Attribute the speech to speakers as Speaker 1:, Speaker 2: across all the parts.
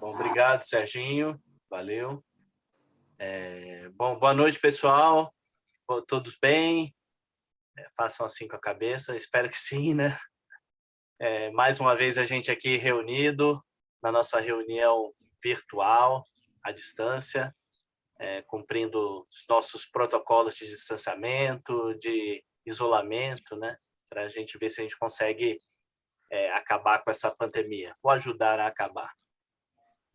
Speaker 1: Bom, obrigado, Serginho. Valeu. Bom, boa noite, pessoal. Todos bem? Façam assim com a cabeça. Espero que sim, né? Mais uma vez a gente aqui reunido na nossa reunião virtual, à distância, cumprindo os nossos protocolos de distanciamento, de isolamento, né? Para a gente ver se a gente consegue acabar com essa pandemia, ou ajudar a acabar.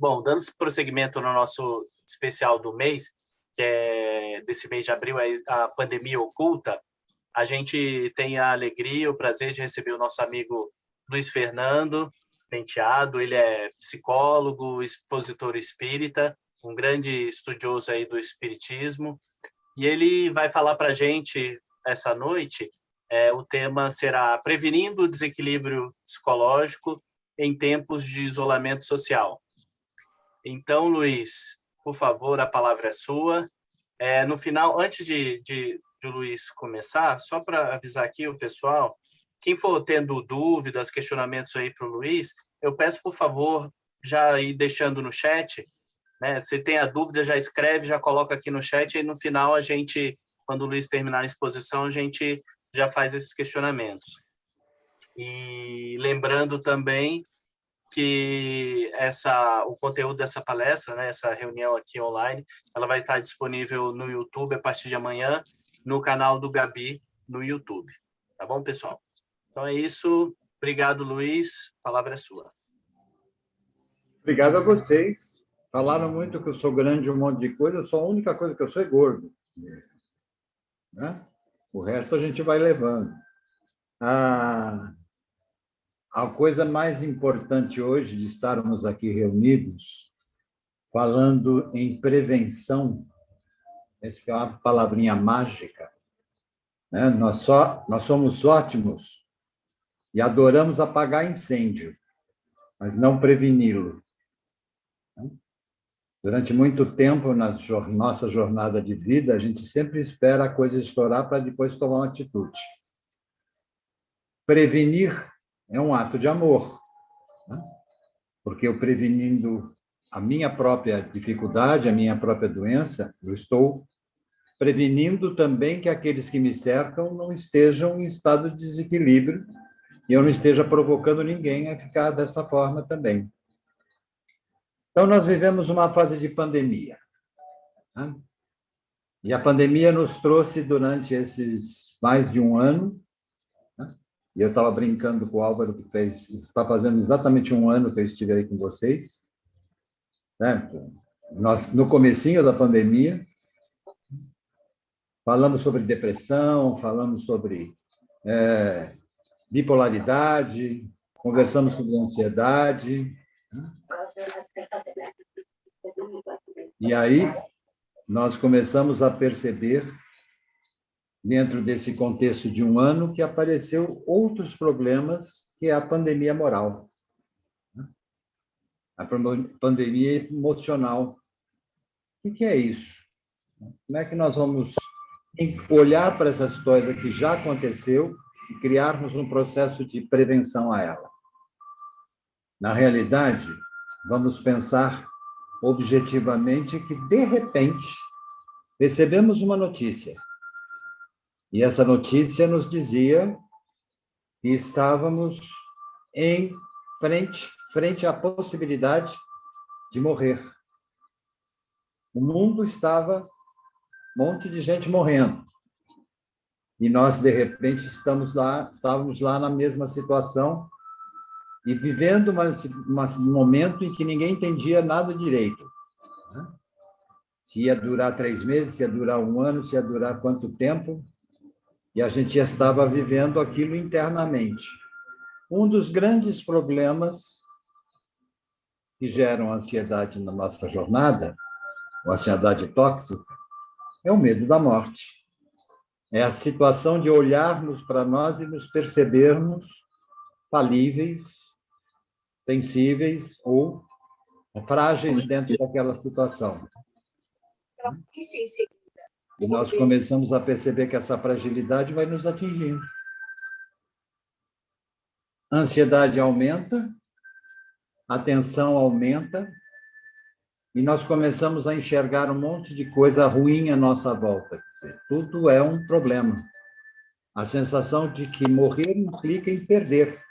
Speaker 1: Bom, dando prosseguimento no nosso especial do mês, que é desse mês de abril, a pandemia oculta, a gente tem a alegria e o prazer de receber o nosso amigo Luiz Fernando Penteado. Ele é psicólogo, expositor espírita, um grande estudioso aí do espiritismo, e ele vai falar para a gente essa noite. O tema será Prevenindo o Desequilíbrio Psicológico em Tempos de Isolamento Social. Então, Luiz, por favor, a palavra é sua. No final, antes de o Luiz começar, só para avisar aqui o pessoal, quem for tendo dúvidas, questionamentos aí para o Luiz, eu peço, por favor, já ir deixando no chat, né? Se tem a dúvida, já escreve, já coloca aqui no chat, e no final a gente, quando o Luiz terminar a exposição, a gente já faz esses questionamentos. E lembrando também que o conteúdo dessa palestra, né, essa reunião aqui online, ela vai estar disponível no YouTube a partir de amanhã, no canal do Gabi no YouTube. Tá bom, pessoal? Então é isso. Obrigado, Luiz. A palavra é sua.
Speaker 2: Obrigado a vocês. Falaram muito que eu sou grande, um monte de coisa, só a única coisa que eu sou é gordo. Né? O resto a gente vai levando. A coisa mais importante hoje de estarmos aqui reunidos, falando em prevenção, essa é uma palavrinha mágica, né? Nós somos ótimos e adoramos apagar incêndio, mas não preveni-lo. Durante muito tempo, na nossa jornada de vida, a gente sempre espera a coisa estourar para depois tomar uma atitude. Prevenir é um ato de amor, né? Porque eu prevenindo a minha própria dificuldade, a minha própria doença, eu estou prevenindo também que aqueles que me cercam não estejam em estado de desequilíbrio e eu não esteja provocando ninguém a ficar dessa forma também. Então, nós vivemos uma fase de pandemia, né? E a pandemia nos trouxe durante esses mais de um ano, né? E eu estava brincando com o Álvaro, que está fazendo exatamente um ano que eu estive aí com vocês, né? Nós, no comecinho da pandemia, falamos sobre depressão, falamos sobre bipolaridade, conversamos sobre ansiedade, né? E aí nós começamos a perceber, dentro desse contexto de um ano, que apareceu outros problemas, que é a pandemia moral, a pandemia emocional. O que é isso? Como é que nós vamos olhar para essa história que já aconteceu e criarmos um processo de prevenção a ela? Na realidade, vamos pensar objetivamente que, de repente, recebemos uma notícia. E essa notícia nos dizia que estávamos em frente à possibilidade de morrer. O mundo estava um monte de gente morrendo. E nós, de repente, estávamos lá na mesma situação e vivendo um momento em que ninguém entendia nada direito, né? Se ia durar 3 meses, se ia durar um ano, se ia durar quanto tempo, e a gente já estava vivendo aquilo internamente. Um dos grandes problemas que geram ansiedade na nossa jornada, a ansiedade tóxica, é o medo da morte. É a situação de olharmos para nós e nos percebermos falíveis, sensíveis ou frágeis dentro daquela situação. E nós começamos a perceber que essa fragilidade vai nos atingindo. A ansiedade aumenta, a tensão aumenta, e nós começamos a enxergar um monte de coisa ruim à nossa volta. Quer dizer, tudo é um problema. A sensação de que morrer implica em perder.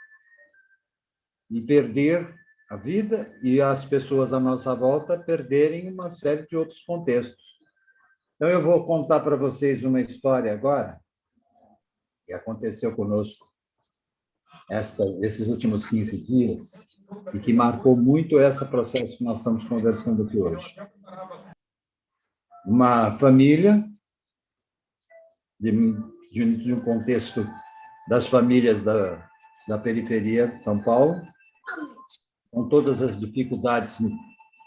Speaker 2: E perder a vida e as pessoas à nossa volta perderem uma série de outros contextos. Então, eu vou contar para vocês uma história agora que aconteceu conosco esses últimos 15 dias e que marcou muito esse processo que nós estamos conversando aqui hoje. Uma família de um contexto das famílias da periferia de São Paulo, com todas as dificuldades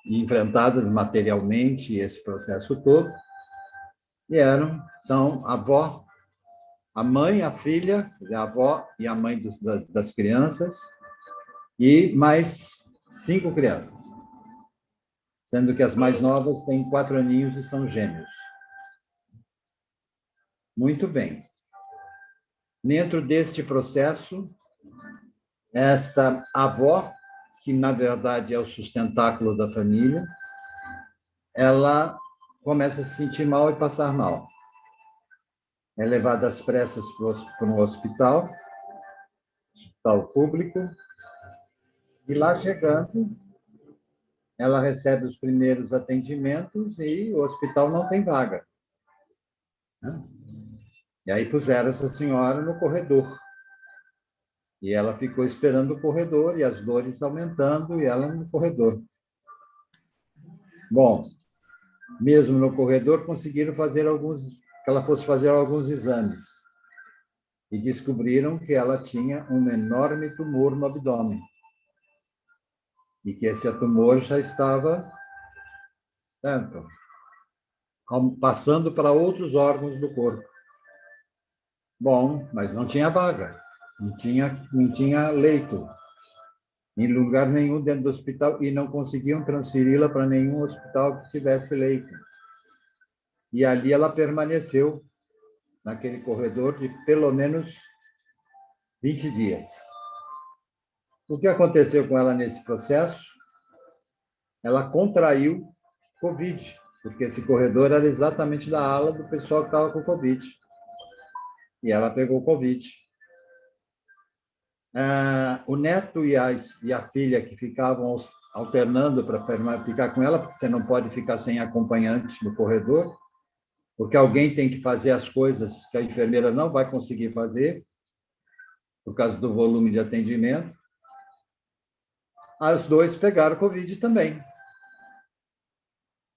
Speaker 2: enfrentadas materialmente, esse processo todo, e são a avó, a mãe, a filha, a avó e a mãe das crianças, e mais 5 crianças, sendo que as mais novas têm 4 aninhos e são gêmeos. Muito bem. Dentro deste processo, esta avó, que na verdade é o sustentáculo da família, ela começa a se sentir mal e passar mal. É levada às pressas para um hospital público, e lá chegando, ela recebe os primeiros atendimentos e o hospital não tem vaga. E aí puseram essa senhora no corredor. E ela ficou esperando o corredor, e as dores aumentando, e ela no corredor. Bom, mesmo no corredor, conseguiram que ela fosse fazer alguns exames. E descobriram que ela tinha um enorme tumor no abdômen. E que esse tumor já estava passando para outros órgãos do corpo. Bom, mas não tinha vaga, não tinha leito em lugar nenhum dentro do hospital, e não conseguiam transferi-la para nenhum hospital que tivesse leito. E ali ela permaneceu, naquele corredor, de pelo menos 20 dias. O que aconteceu com ela nesse processo? Ela contraiu Covid, porque esse corredor era exatamente da ala do pessoal que estava com Covid. E ela pegou Covid. O neto e a filha, que ficavam alternando para ficar com ela, porque você não pode ficar sem acompanhante no corredor, porque alguém tem que fazer as coisas que a enfermeira não vai conseguir fazer, por causa do volume de atendimento. Os 2 pegaram Covid também.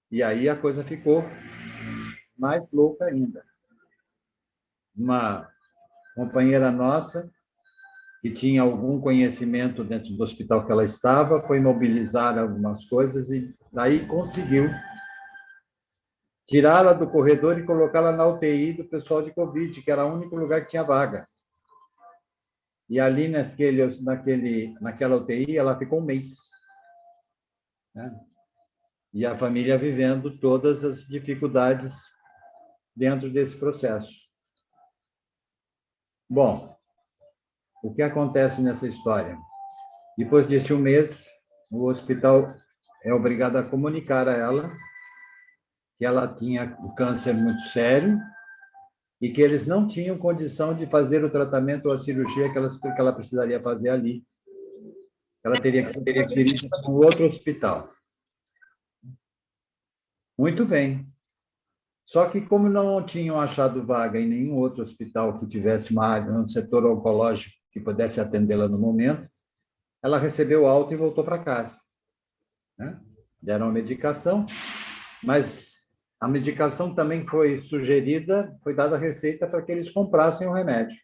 Speaker 2: E aí a coisa ficou mais louca ainda. Uma companheira nossa, que tinha algum conhecimento dentro do hospital que ela estava, foi mobilizar algumas coisas e daí conseguiu tirá-la do corredor e colocá-la na UTI do pessoal de Covid, que era o único lugar que tinha vaga. E ali naquela UTI ela ficou 1 mês. E a família vivendo todas as dificuldades dentro desse processo. Bom, o que acontece nessa história? Depois desse 1 mês, o hospital é obrigado a comunicar a ela que ela tinha um câncer muito sério e que eles não tinham condição de fazer o tratamento ou a cirurgia que ela precisaria fazer ali. Ela teria que ser transferida para um outro hospital. Muito bem. Só que, como não tinham achado vaga em nenhum outro hospital que tivesse uma área, um setor oncológico que pudesse atendê-la no momento, ela recebeu alta e voltou para casa. Deram a medicação, mas a medicação também foi sugerida, foi dada a receita para que eles comprassem o remédio.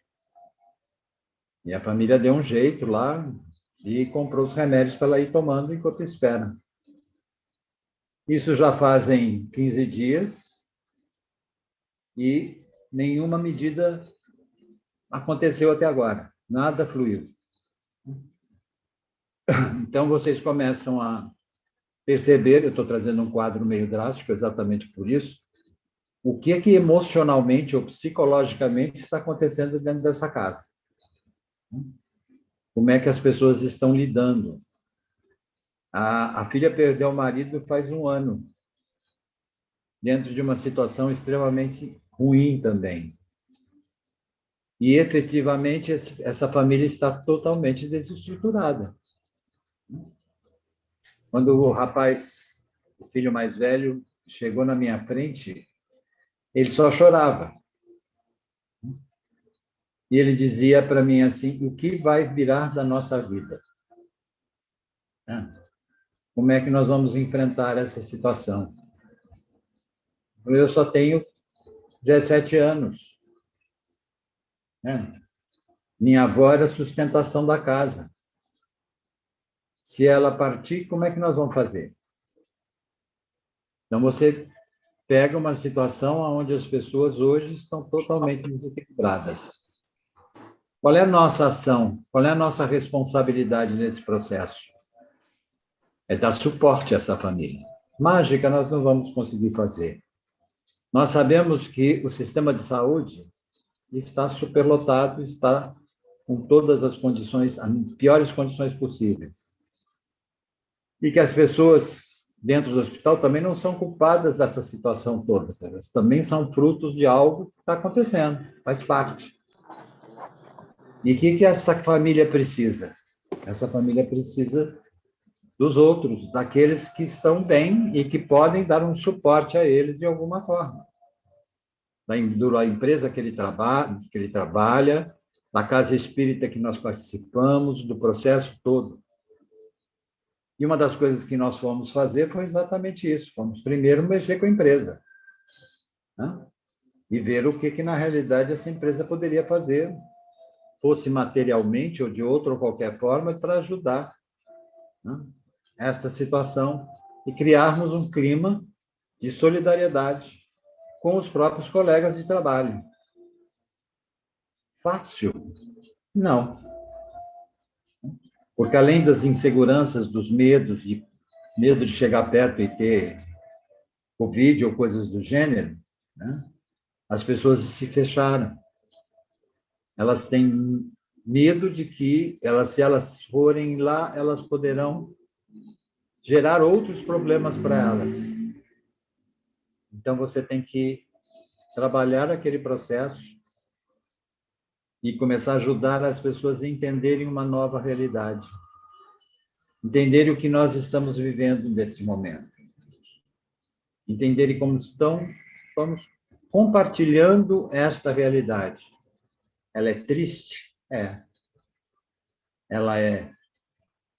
Speaker 2: E a família deu um jeito lá e comprou os remédios para ela ir tomando enquanto espera. Isso já fazem 15 dias e nenhuma medida aconteceu até agora. Nada fluiu. Então, vocês começam a perceber, eu estou trazendo um quadro meio drástico exatamente por isso, o que emocionalmente ou psicologicamente está acontecendo dentro dessa casa. Como é que as pessoas estão lidando. A filha perdeu o marido faz um ano, dentro de uma situação extremamente ruim também. E, efetivamente, essa família está totalmente desestruturada. Quando o rapaz, o filho mais velho, chegou na minha frente, ele só chorava. E ele dizia para mim assim: o que vai virar da nossa vida? Como é que nós vamos enfrentar essa situação? Eu só tenho 17 anos. Minha avó era a sustentação da casa. Se ela partir, como é que nós vamos fazer? Então, você pega uma situação onde as pessoas hoje estão totalmente desequilibradas. Qual é a nossa ação? Qual é a nossa responsabilidade nesse processo? É dar suporte a essa família. Mágica nós não vamos conseguir fazer. Nós sabemos que o sistema de saúde está superlotado, está com todas as condições, as piores condições possíveis. E que as pessoas dentro do hospital também não são culpadas dessa situação toda. Elas também são frutos de algo que está acontecendo, faz parte. E o que essa família precisa? Essa família precisa dos outros, daqueles que estão bem e que podem dar um suporte a eles de alguma forma. Da empresa que ele trabalha, da casa espírita que nós participamos, do processo todo. E uma das coisas que nós fomos fazer foi exatamente isso. Fomos primeiro mexer com a empresa, né? E ver o que na realidade essa empresa poderia fazer, fosse materialmente ou de outra ou qualquer forma, para ajudar, né, esta situação e criarmos um clima de solidariedade com os próprios colegas de trabalho. Fácil? Não. Porque além das inseguranças, dos medos, medo de chegar perto e ter Covid ou coisas do gênero, né, as pessoas se fecharam. Elas têm medo de que, se elas forem lá, elas poderão gerar outros problemas para elas. Então, você tem que trabalhar aquele processo e começar a ajudar as pessoas a entenderem uma nova realidade. Entenderem o que nós estamos vivendo neste momento. Entenderem como estamos compartilhando esta realidade. Ela é triste? É. Ela é,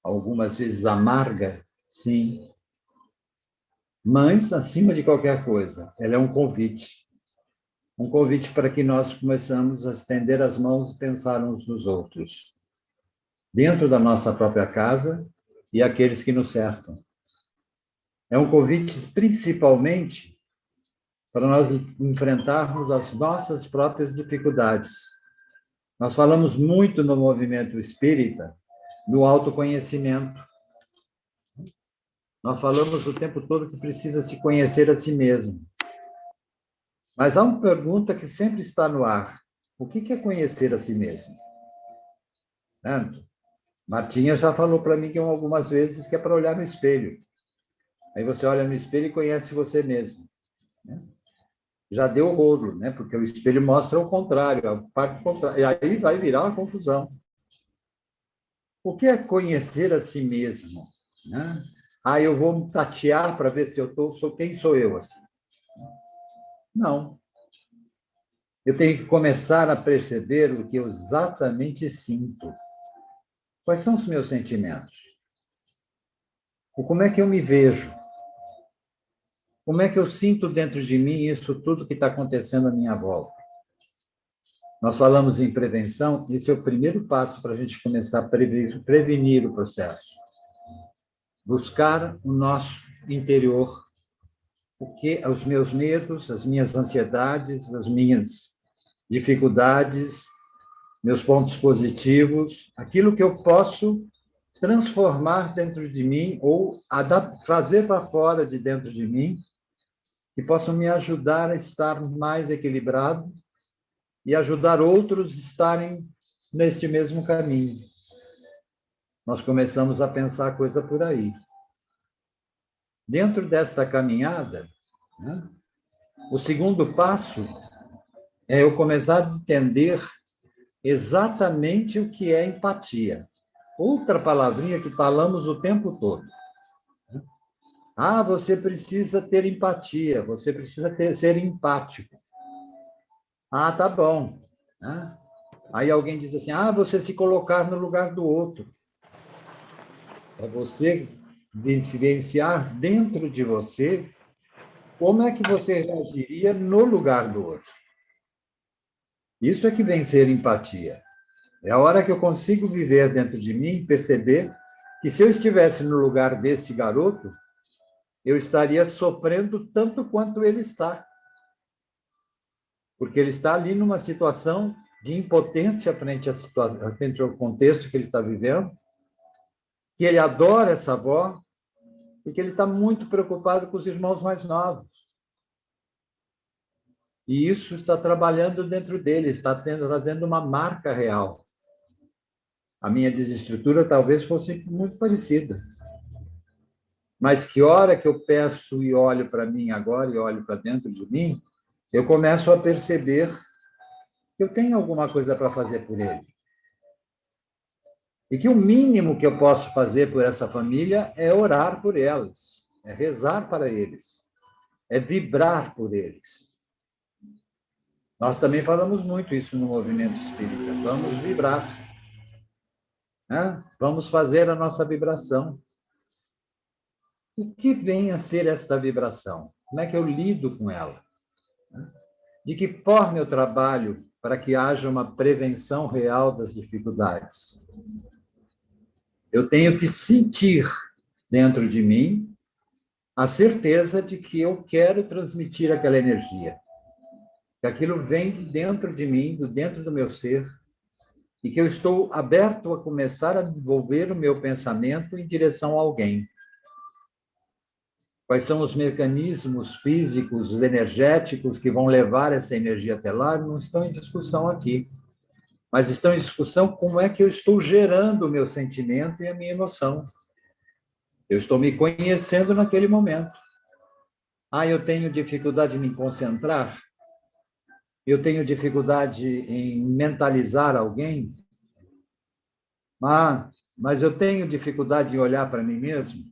Speaker 2: algumas vezes, amarga? Sim. Mas, acima de qualquer coisa, ela é um convite. Um convite para que nós começamos a estender as mãos e pensar uns nos outros. Dentro da nossa própria casa e aqueles que nos cercam. É um convite, principalmente, para nós enfrentarmos as nossas próprias dificuldades. Nós falamos muito no movimento espírita do autoconhecimento. Nós falamos o tempo todo que precisa se conhecer a si mesmo. Mas há uma pergunta que sempre está no ar. O que é conhecer a si mesmo? Martinha já falou para mim que algumas vezes que é para olhar no espelho. Aí você olha no espelho e conhece você mesmo. Já deu rolo, né? Porque o espelho mostra o contrário, a parte contrária. E aí vai virar uma confusão. O que é conhecer a si mesmo? Né? Eu vou tatear para ver se quem sou eu assim. Não. Eu tenho que começar a perceber o que eu exatamente sinto. Quais são os meus sentimentos? Como é que eu me vejo? Como é que eu sinto dentro de mim isso tudo que está acontecendo à minha volta? Nós falamos em prevenção, esse é o primeiro passo para a gente começar a prevenir o processo. Buscar o nosso interior, os meus medos, as minhas ansiedades, as minhas dificuldades, meus pontos positivos, aquilo que eu posso transformar dentro de mim ou trazer para fora de dentro de mim, que possam me ajudar a estar mais equilibrado e ajudar outros a estarem neste mesmo caminho. Nós começamos a pensar a coisa por aí. dentro desta caminhada, né, o segundo passo é eu começar a entender exatamente o que é empatia. Outra palavrinha que falamos o tempo todo. Ah, você precisa ter empatia, você precisa ser empático. Ah, tá bom. Aí alguém diz assim, ah, você se colocar no lugar do outro. É você vivenciar dentro de você como é que você reagiria no lugar do outro. Isso é que vem ser empatia. É a hora que eu consigo viver dentro de mim e perceber que se eu estivesse no lugar desse garoto, eu estaria sofrendo tanto quanto ele está. Porque ele está ali numa situação de impotência frente à situação, frente ao contexto que ele está vivendo, que ele adora essa avó e que ele está muito preocupado com os irmãos mais novos. E isso está trabalhando dentro dele, está trazendo uma marca real. A minha desestrutura talvez fosse muito parecida. Mas que hora que eu peço e olho para mim agora e olho para dentro de mim, eu começo a perceber que eu tenho alguma coisa para fazer por ele. E que o mínimo que eu posso fazer por essa família é orar por elas, é rezar para eles, é vibrar por eles. Nós também falamos muito isso no movimento espírita. Vamos vibrar. Né? Vamos fazer a nossa vibração. O que vem a ser esta vibração? Como é que eu lido com ela? De que forma eu trabalho para que haja uma prevenção real das dificuldades? Eu tenho que sentir dentro de mim a certeza de que eu quero transmitir aquela energia. Que aquilo vem de dentro de mim, do dentro do meu ser, e que eu estou aberto a começar a desenvolver o meu pensamento em direção a alguém. Quais são os mecanismos físicos, energéticos que vão levar essa energia até lá, não estão em discussão aqui. Mas estão em discussão como é que eu estou gerando o meu sentimento e a minha emoção. Eu estou me conhecendo naquele momento. Ah, eu tenho dificuldade em me concentrar? Eu tenho dificuldade em mentalizar alguém? Ah, mas eu tenho dificuldade em olhar para mim mesmo?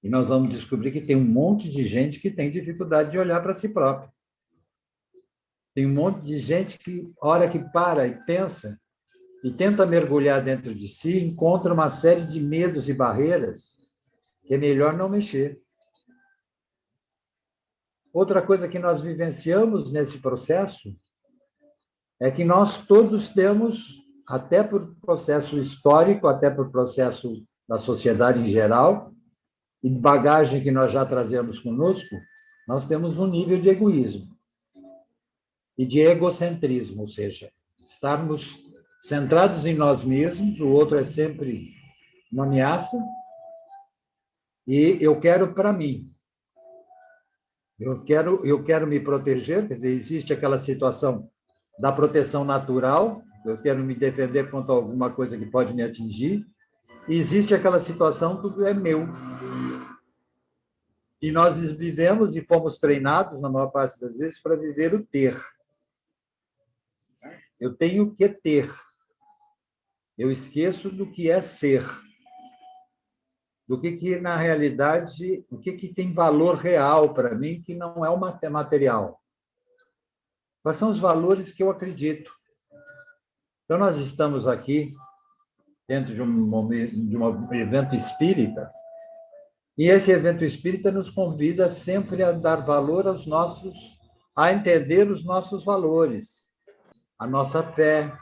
Speaker 2: E nós vamos descobrir que tem um monte de gente que tem dificuldade de olhar para si próprio. Tem um monte de gente que, hora que para e pensa, e tenta mergulhar dentro de si, encontra uma série de medos e barreiras que é melhor não mexer. Outra coisa que nós vivenciamos nesse processo é que nós todos temos, até por processo histórico, até por processo da sociedade em geral, e bagagem que nós já trazemos conosco, nós temos um nível de egoísmo e de egocentrismo, ou seja, estarmos centrados em nós mesmos, o outro é sempre uma ameaça, e eu quero para mim. Eu quero me proteger, quer dizer, existe aquela situação da proteção natural, eu quero me defender contra alguma coisa que pode me atingir, e existe aquela situação do é meu. E nós vivemos e fomos treinados, na maior parte das vezes, para viver o ter. Eu tenho que ter. Eu esqueço do que é ser. Do que na realidade, o que tem valor real para mim, que não é o material. Quais são os valores que eu acredito? Então, nós estamos aqui, dentro de um evento espírita, e esse evento espírita nos convida sempre a dar valor a entender os nossos valores, a nossa fé,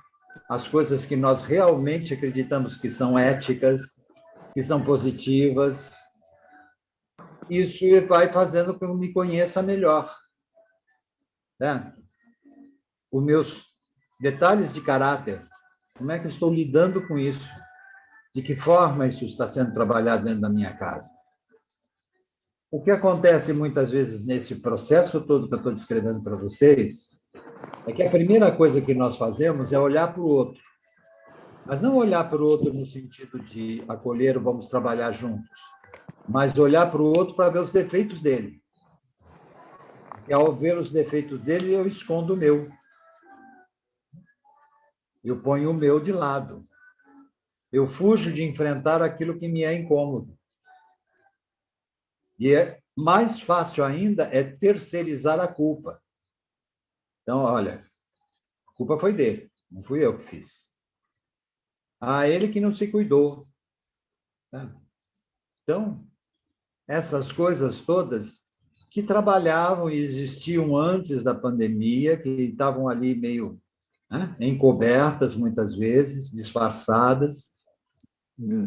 Speaker 2: as coisas que nós realmente acreditamos que são éticas, que são positivas. Isso vai fazendo com que eu me conheça melhor. Né? Os meus detalhes de caráter, como é que eu estou lidando com isso? De que forma isso está sendo trabalhado dentro da minha casa? O que acontece muitas vezes nesse processo todo que eu estou descrevendo para vocês é que a primeira coisa que nós fazemos é olhar para o outro. Mas não olhar para o outro no sentido de acolher, vamos trabalhar juntos. mas olhar para o outro para ver os defeitos dele. E ao ver os defeitos dele, eu escondo o meu. Eu ponho o meu de lado. Eu fujo de enfrentar aquilo que me é incômodo. E é mais fácil ainda é terceirizar a culpa. Então, olha, a culpa foi dele, não fui eu que fiz. Ah, ele que não se cuidou. Então, essas coisas todas que trabalhavam e existiam antes da pandemia, que estavam ali meio, né, encobertas muitas vezes, disfarçadas,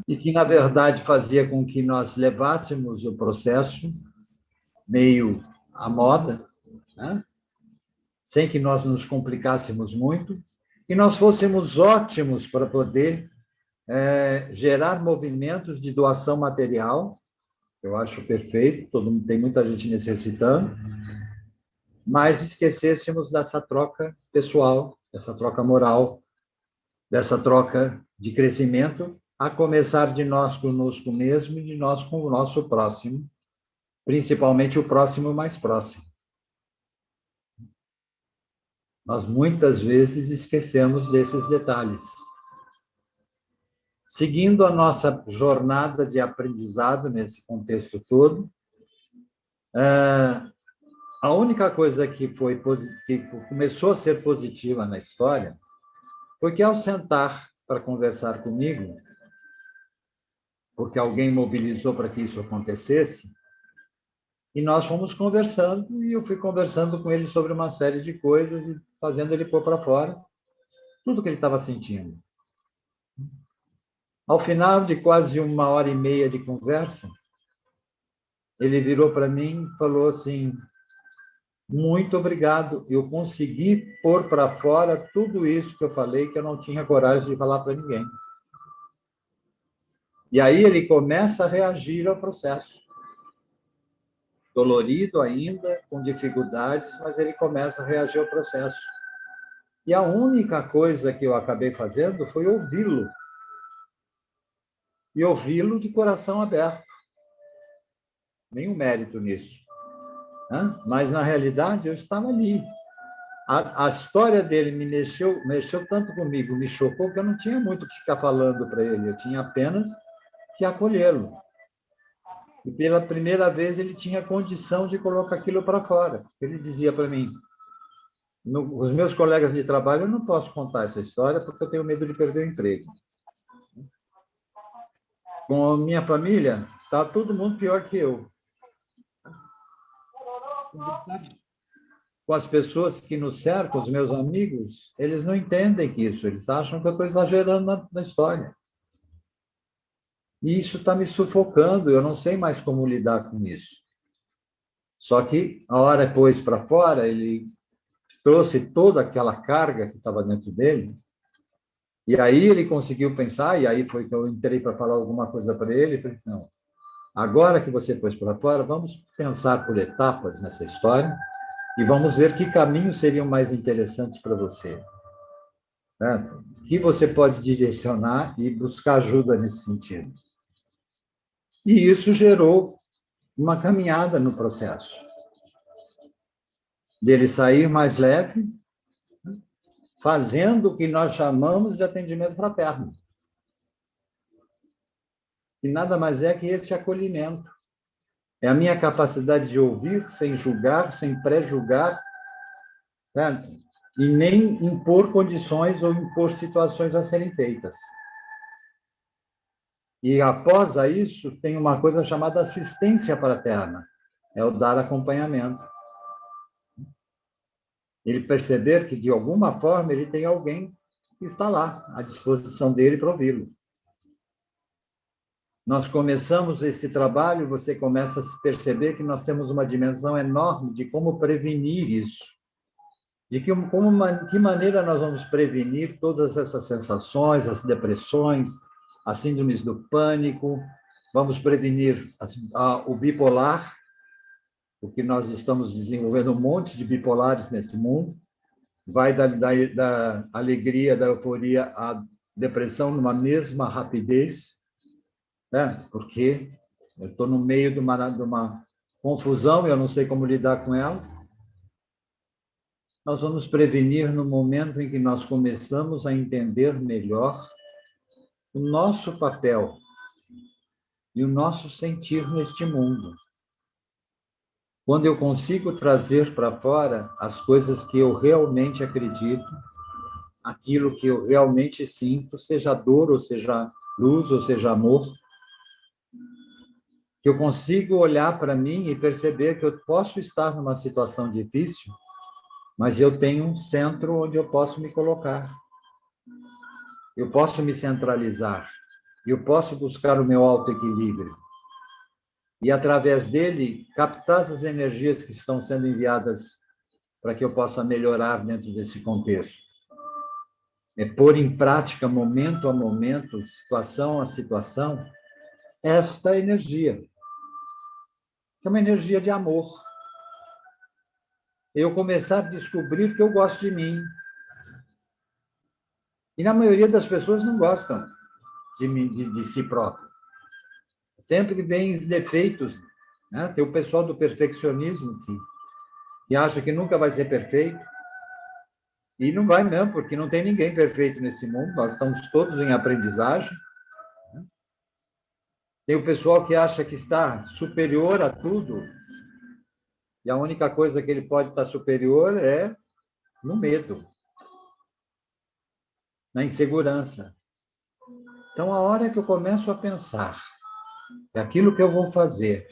Speaker 2: e que, na verdade, fazia com que nós levássemos o processo meio à moda, né, sem que nós nos complicássemos muito, e nós fôssemos ótimos para poder gerar movimentos de doação material. Eu acho perfeito, tem muita gente necessitando, mas esquecêssemos dessa troca pessoal, dessa troca moral, dessa troca de crescimento, a começar de nós conosco mesmo e de nós com o nosso próximo, principalmente o próximo mais próximo. Nós muitas vezes esquecemos desses detalhes. Seguindo a nossa jornada de aprendizado nesse contexto todo, a única coisa que começou a ser positiva na história foi que, ao sentar para conversar comigo, porque alguém mobilizou para que isso acontecesse, e nós fomos conversando, e eu fui conversando com ele sobre uma série de coisas e fazendo ele pôr para fora tudo que ele estava sentindo. Ao final de quase 1h30 de conversa, ele virou para mim e falou assim: muito obrigado, eu consegui pôr para fora tudo isso que eu falei, que eu não tinha coragem de falar para ninguém. E aí ele começa a reagir ao processo. Dolorido ainda, com dificuldades, mas ele começa a reagir ao processo. E a única coisa que eu acabei fazendo foi ouvi-lo. E ouvi-lo de coração aberto. Nenhum mérito nisso. Mas, na realidade, eu estava ali. A história dele me mexeu tanto comigo, me chocou, que eu não tinha muito o que ficar falando para ele. Eu tinha apenas que acolhê-lo. E, pela primeira vez, ele tinha condição de colocar aquilo para fora. Ele dizia para mim: os meus colegas de trabalho, eu não posso contar essa história porque eu tenho medo de perder o emprego. Com a minha família, está todo mundo pior que eu. Com as pessoas que nos cercam, os meus amigos, eles não entendem isso, eles acham que eu estou exagerando na história. E isso está me sufocando, eu não sei mais como lidar com isso. Só que, a hora pôs para fora, ele trouxe toda aquela carga que estava dentro dele, e aí ele conseguiu pensar, e aí foi que eu entrei para falar alguma coisa para ele, e falei: não, agora que você pôs para fora, vamos pensar por etapas nessa história e vamos ver que caminhos seriam mais interessantes para você. Né? Que você pode direcionar e buscar ajuda nesse sentido. E isso gerou uma caminhada no processo. Dele sair mais leve, fazendo o que nós chamamos de atendimento fraterno. Que nada mais é que esse acolhimento. É a minha capacidade de ouvir sem julgar, sem pré-julgar, certo? E nem impor condições ou impor situações a serem feitas. E, após isso, tem uma coisa chamada assistência fraterna. É o dar acompanhamento. Ele perceber que, de alguma forma, ele tem alguém que está lá, à disposição dele para ouvi-lo. Nós começamos esse trabalho, você começa a perceber que nós temos uma dimensão enorme de como prevenir isso. De que maneira nós vamos prevenir todas essas sensações, as depressões, as síndromes do pânico, vamos prevenir o bipolar, porque nós estamos desenvolvendo um monte de bipolares nesse mundo, vai da alegria, da euforia à depressão numa mesma rapidez, né? Porque eu estou no meio de uma confusão, eu não sei como lidar com ela. Nós vamos prevenir no momento em que nós começamos a entender melhor o nosso papel e o nosso sentir neste mundo. Quando eu consigo trazer para fora as coisas que eu realmente acredito, aquilo que eu realmente sinto, seja dor, ou seja luz, ou seja amor, que eu consigo olhar para mim e perceber que eu posso estar numa situação difícil, mas eu tenho um centro onde eu posso me colocar. Eu posso me centralizar. Eu posso buscar o meu autoequilíbrio. E, através dele, captar essas energias que estão sendo enviadas para que eu possa melhorar dentro desse contexto. É pôr em prática, momento a momento, situação a situação, esta energia, que é uma energia de amor. Eu começar a descobrir que eu gosto de mim. E na maioria das pessoas não gostam de si próprio. Sempre vem os defeitos, né? Tem o pessoal do perfeccionismo que acha que nunca vai ser perfeito. E não vai mesmo, porque não tem ninguém perfeito nesse mundo, nós estamos todos em aprendizagem. Tem o pessoal que acha que está superior a tudo, e a única coisa que ele pode estar superior é no medo, na insegurança. Então, a hora que eu começo a pensar que aquilo que eu vou fazer,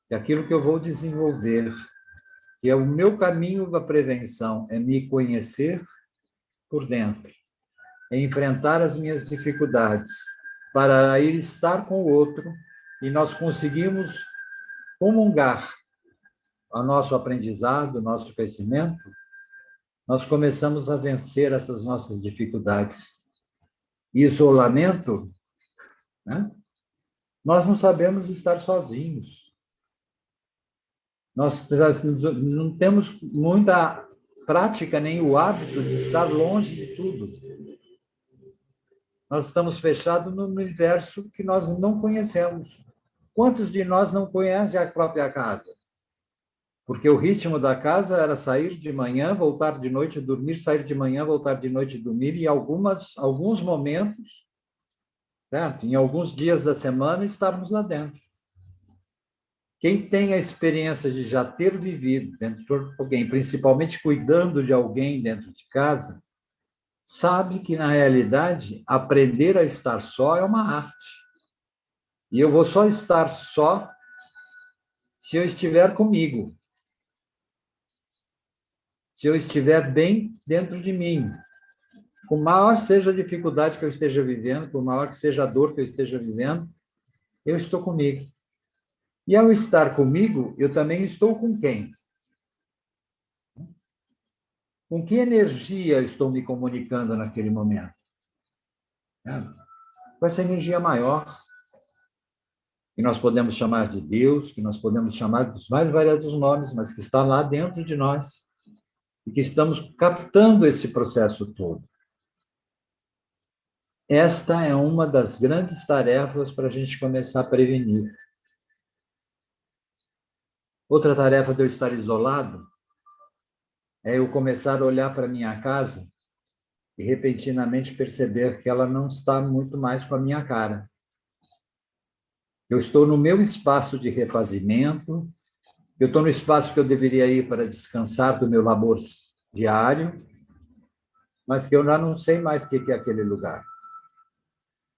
Speaker 2: que aquilo que eu vou desenvolver, que é o meu caminho da prevenção, é me conhecer por dentro, é enfrentar as minhas dificuldades, para ir estar com o outro, e nós conseguimos comungar o nosso aprendizado, o nosso crescimento, nós começamos a vencer essas nossas dificuldades. Isolamento, né? Nós não sabemos estar sozinhos. Nós não temos muita prática nem o hábito de estar longe de tudo. Nós estamos fechados no universo que nós não conhecemos. Quantos de nós não conhecem a própria casa? Porque o ritmo da casa era sair de manhã, voltar de noite, dormir, sair de manhã, voltar de noite, dormir, e alguns momentos, certo? Em alguns dias da semana, estarmos lá dentro. Quem tem a experiência de já ter vivido dentro de alguém, principalmente cuidando de alguém dentro de casa, sabe que, na realidade, aprender a estar só é uma arte. E eu vou só estar só se eu estiver comigo. Se eu estiver bem dentro de mim. Por maior seja a dificuldade que eu esteja vivendo, por maior que seja a dor que eu esteja vivendo, eu estou comigo. E ao estar comigo, eu também estou com quem? Com que energia eu estou me comunicando naquele momento? Com essa energia maior, que nós podemos chamar de Deus, que nós podemos chamar dos mais variados nomes, mas que está lá dentro de nós, e que estamos captando esse processo todo. Esta é uma das grandes tarefas para a gente começar a prevenir. Outra tarefa de eu estar isolado é eu começar a olhar para a minha casa e repentinamente perceber que ela não está muito mais com a minha cara. Eu estou no meu espaço de refazimento, eu estou no espaço que eu deveria ir para descansar do meu labor diário, mas que eu já não sei mais o que é aquele lugar.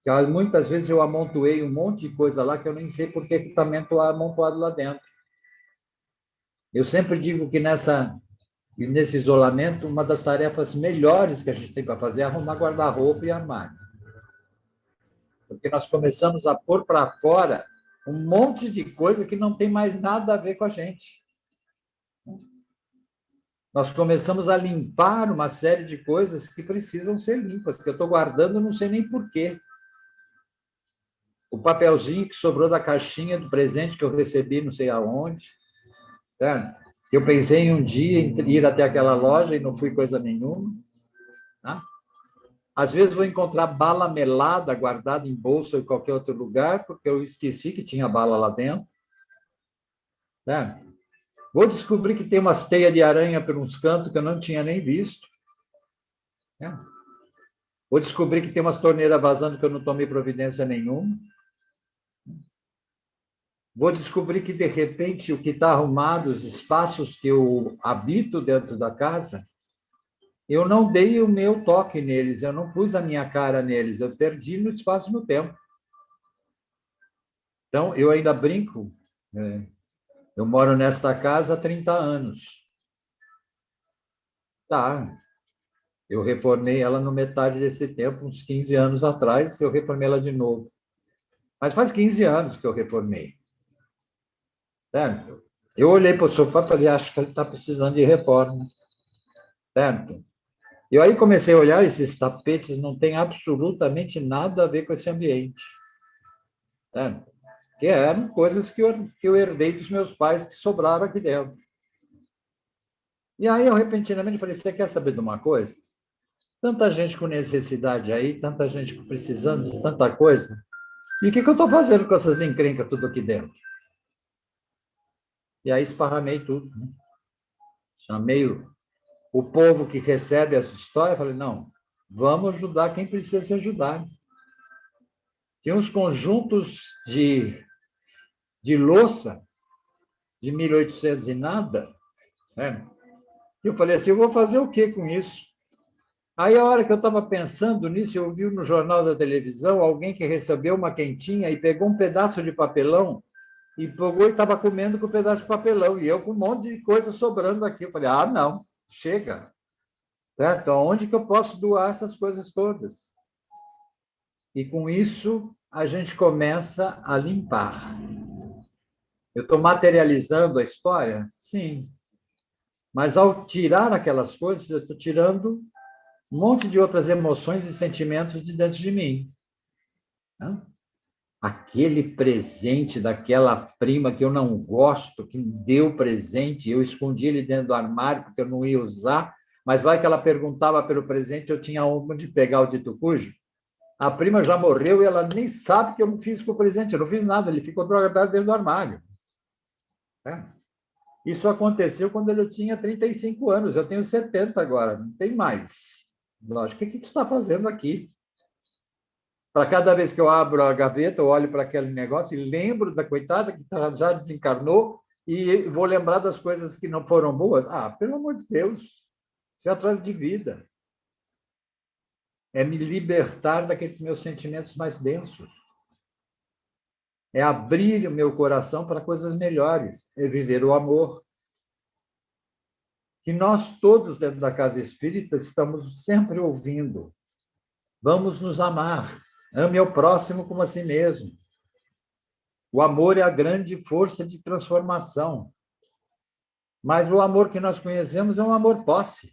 Speaker 2: Que muitas vezes eu amontoei um monte de coisa lá que eu nem sei por que está amontoado lá dentro. Eu sempre digo que nesse isolamento, uma das tarefas melhores que a gente tem para fazer é arrumar guarda-roupa e armário. Porque nós começamos a pôr para fora um monte de coisa que não tem mais nada a ver com a gente. Nós começamos a limpar uma série de coisas que precisam ser limpas, que eu estou guardando, não sei nem por quê. O papelzinho que sobrou da caixinha do presente que eu recebi não sei aonde. Tá? Eu pensei em um dia em ir até aquela loja e não fui coisa nenhuma. Tá? Às vezes vou encontrar bala melada guardada em bolsa ou em qualquer outro lugar, porque eu esqueci que tinha bala lá dentro. Né? Vou descobrir que tem umas teias de aranha por uns cantos que eu não tinha nem visto. Né? Vou descobrir que tem umas torneiras vazando que eu não tomei providência nenhuma. Vou descobrir que, de repente, o que está arrumado, os espaços que eu habito dentro da casa, eu não dei o meu toque neles, eu não pus a minha cara neles, eu perdi no espaço e no tempo. Então, eu ainda brinco, eu moro nesta casa há 30 anos. Tá, eu reformei ela no metade desse tempo, uns 15 anos atrás, eu reformei ela de novo. Mas faz 15 anos que eu reformei. Certo? Eu olhei para o sofá e falei, acho que ele está precisando de reforma. Certo? E aí comecei a olhar, esses tapetes não têm absolutamente nada a ver com esse ambiente. Certo? Que eram coisas que eu herdei dos meus pais, que sobraram aqui dentro. E aí, eu repentinamente falei, você quer saber de uma coisa? Tanta gente com necessidade aí, tanta gente precisando de tanta coisa. E o que eu estou fazendo com essas encrencas tudo aqui dentro? E aí esparramei tudo. Né? Chamei o povo que recebe essa história, falei, não, vamos ajudar quem precisa ser ajudado. Tinha uns conjuntos de louça de 1800 e nada. Né? Eu falei assim, eu vou fazer o quê com isso? Aí, a hora que eu estava pensando nisso, eu vi no jornal da televisão alguém que recebeu uma quentinha e pegou um pedaço de papelão e pegou e estava comendo com um pedaço de papelão. E eu com um monte de coisa sobrando aqui. Eu falei, não, chega. Certo? Aonde que eu posso doar essas coisas todas? E com isso, a gente começa a limpar. Eu estou materializando a história? Sim. Mas ao tirar aquelas coisas, eu estou tirando um monte de outras emoções e sentimentos de dentro de mim. Aquele presente daquela prima que eu não gosto, que me deu presente, eu escondi ele dentro do armário porque eu não ia usar, mas vai que ela perguntava pelo presente, eu tinha onde pegar o dito cujo. A prima já morreu e ela nem sabe que eu não fiz com o presente, eu não fiz nada, ele ficou drogado dentro do armário. Isso aconteceu quando eu tinha 35 anos, eu tenho 70 agora, não tem mais. Lógico, o que você está fazendo aqui? Para cada vez que eu abro a gaveta, eu olho para aquele negócio e lembro da coitada que já desencarnou e vou lembrar das coisas que não foram boas. Pelo amor de Deus, isso é atrás de vida. É me libertar daqueles meus sentimentos mais densos. É abrir o meu coração para coisas melhores. É viver o amor. Que nós todos, dentro da Casa Espírita, estamos sempre ouvindo. Vamos nos amar. Ame ao próximo como a si mesmo. O amor é a grande força de transformação. Mas o amor que nós conhecemos é um amor posse.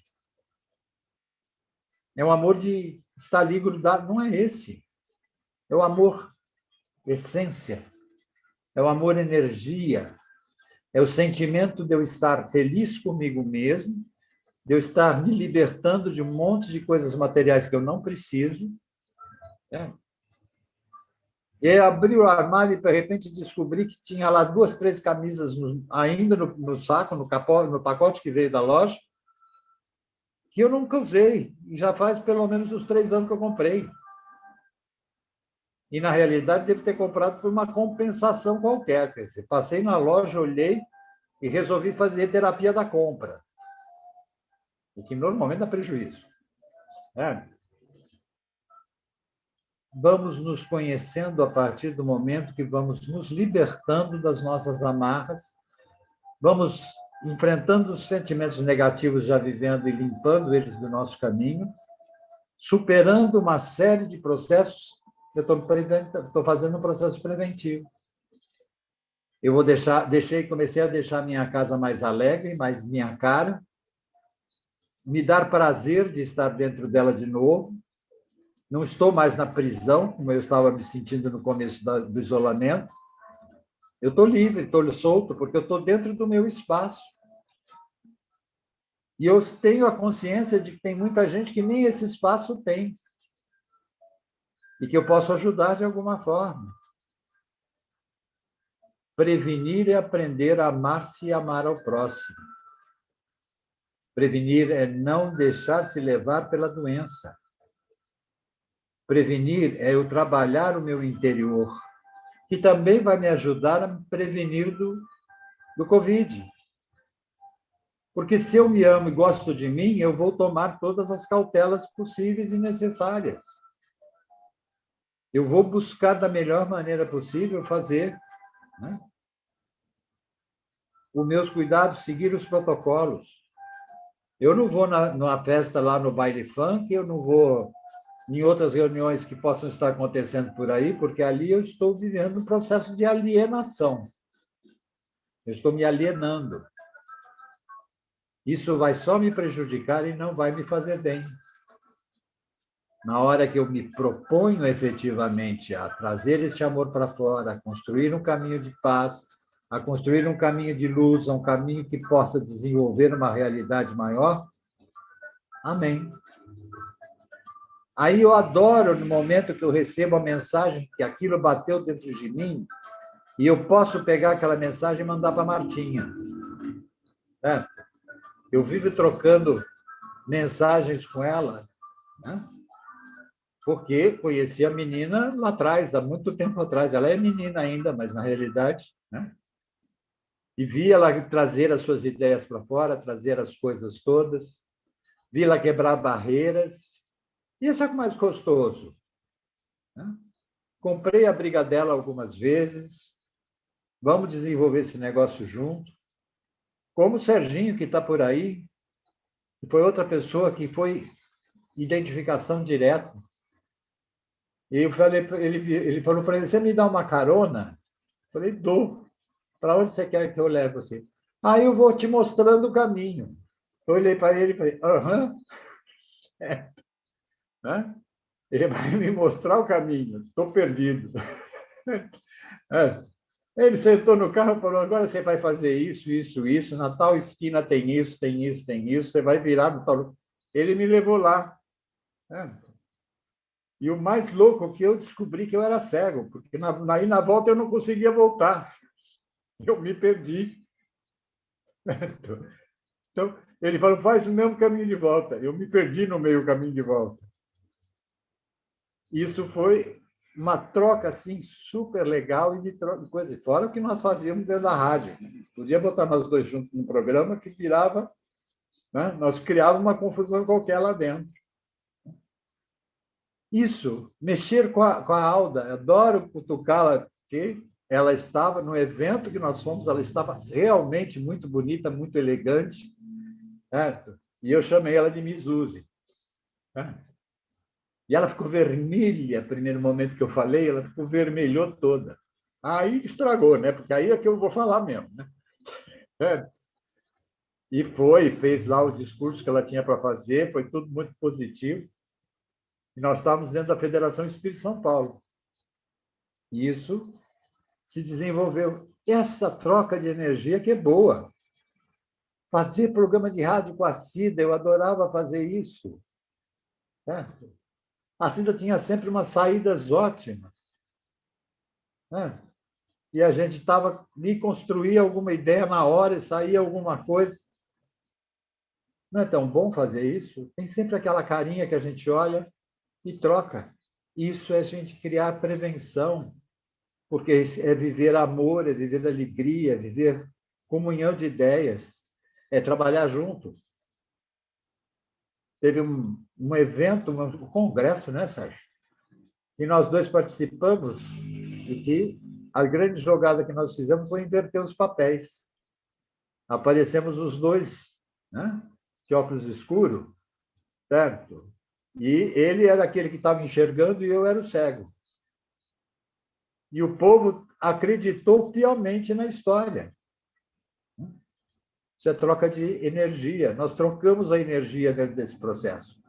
Speaker 2: É um amor de estar ali grudado. Não é esse. É o amor essência. É o amor energia. É o sentimento de eu estar feliz comigo mesmo, de eu estar me libertando de um monte de coisas materiais que eu não preciso. Né? E abri o armário e, de repente, descobri que tinha lá 2, 3 camisas ainda no saco, no pacote que veio da loja, que eu nunca usei. E já faz pelo menos uns 3 anos que eu comprei. E, na realidade, devo ter comprado por uma compensação qualquer. Quer dizer, passei na loja, olhei e resolvi fazer terapia da compra, o que normalmente dá prejuízo. Vamos nos conhecendo a partir do momento que vamos nos libertando das nossas amarras, vamos enfrentando os sentimentos negativos, já vivendo e limpando eles do nosso caminho, superando uma série de processos. Eu estou fazendo um processo preventivo. Eu comecei a deixar minha casa mais alegre, mais minha cara, me dar prazer de estar dentro dela de novo. Não estou mais na prisão, como eu estava me sentindo no começo do isolamento. Eu estou livre, estou solto, porque eu estou dentro do meu espaço. E eu tenho a consciência de que tem muita gente que nem esse espaço tem. e que eu posso ajudar de alguma forma. Prevenir é aprender a amar-se e amar ao próximo. Prevenir é não deixar se levar pela doença. Prevenir é eu trabalhar o meu interior, que também vai me ajudar a me prevenir do Covid. Porque se eu me amo e gosto de mim, eu vou tomar todas as cautelas possíveis e necessárias. Eu vou buscar da melhor maneira possível fazer, né, os meus cuidados, seguir os protocolos. Eu não vou numa festa lá no baile funk, eu não vou em outras reuniões que possam estar acontecendo por aí, porque ali eu estou vivendo um processo de alienação. Eu estou me alienando. Isso vai só me prejudicar e não vai me fazer bem. Na hora que eu me proponho efetivamente a trazer este amor para fora, a construir um caminho de paz, a construir um caminho de luz, um caminho que possa desenvolver uma realidade maior, amém. Aí eu adoro no momento que eu recebo a mensagem que aquilo bateu dentro de mim e eu posso pegar aquela mensagem e mandar para a Martinha. Certo? Eu vivo trocando mensagens com ela, né? Porque conheci a menina lá atrás, há muito tempo atrás. Ela é menina ainda, mas na realidade, né? E vi ela trazer as suas ideias para fora, trazer as coisas todas, vi ela quebrar barreiras. E isso é o mais gostoso, né? Comprei a briga dela algumas vezes, vamos desenvolver esse negócio junto. Como o Serginho, que está por aí, que foi outra pessoa que foi identificação direta. E eu falei, ele falou para ele, você me dá uma carona? Eu falei, dou. Para onde você quer que eu leve você? Aí eu vou te mostrando o caminho. Eu olhei para ele e falei, aham, certo. Né? Ele vai me mostrar o caminho, estou perdido. É. Ele sentou no carro e falou, agora você vai fazer isso, isso, isso, na tal esquina tem isso, tem isso, tem isso, você vai virar no tal... Ele me levou lá. Né? E o mais louco é que eu descobri que eu era cego, porque aí na volta eu não conseguia voltar. Eu me perdi. Então, ele falou, faz o mesmo caminho de volta. Eu me perdi no meio do caminho de volta. Isso foi uma troca assim super legal e de coisa. Fora o que nós fazíamos dentro da rádio. Podia botar nós dois juntos num programa que virava, né? Nós criávamos uma confusão qualquer lá dentro. Isso, mexer com a Alda, adoro cutucá-la, porque ela estava no evento que nós fomos, ela estava realmente muito bonita, muito elegante, certo? E eu chamei ela de Miss Uzi. Né? E ela ficou vermelha, no primeiro momento que eu falei, ela ficou vermelhou toda. Aí estragou, né? Porque aí é que eu vou falar mesmo, né? Certo? E fez lá o discurso que ela tinha para fazer, foi tudo muito positivo. E nós estávamos dentro da Federação Espírita São Paulo. E isso se desenvolveu. Essa troca de energia que é boa. Fazer programa de rádio com a Cida, eu adorava fazer isso. Certo? A Cida tinha sempre umas saídas ótimas. Né? E a gente estava ali, construía alguma ideia na hora e saía alguma coisa. Não é tão bom fazer isso? Tem sempre aquela carinha que a gente olha e troca. Isso é a gente criar prevenção, porque é viver amor, é viver alegria, é viver comunhão de ideias, é trabalhar junto. Teve um evento, um congresso, né, Sérgio? E nós dois participamos e que a grande jogada que nós fizemos foi inverter os papéis. Aparecemos os dois, né, de óculos escuros, certo? E ele era aquele que estava enxergando e eu era o cego. E o povo acreditou piamente na história. Isso é troca de energia. Nós trocamos a energia dentro desse processo.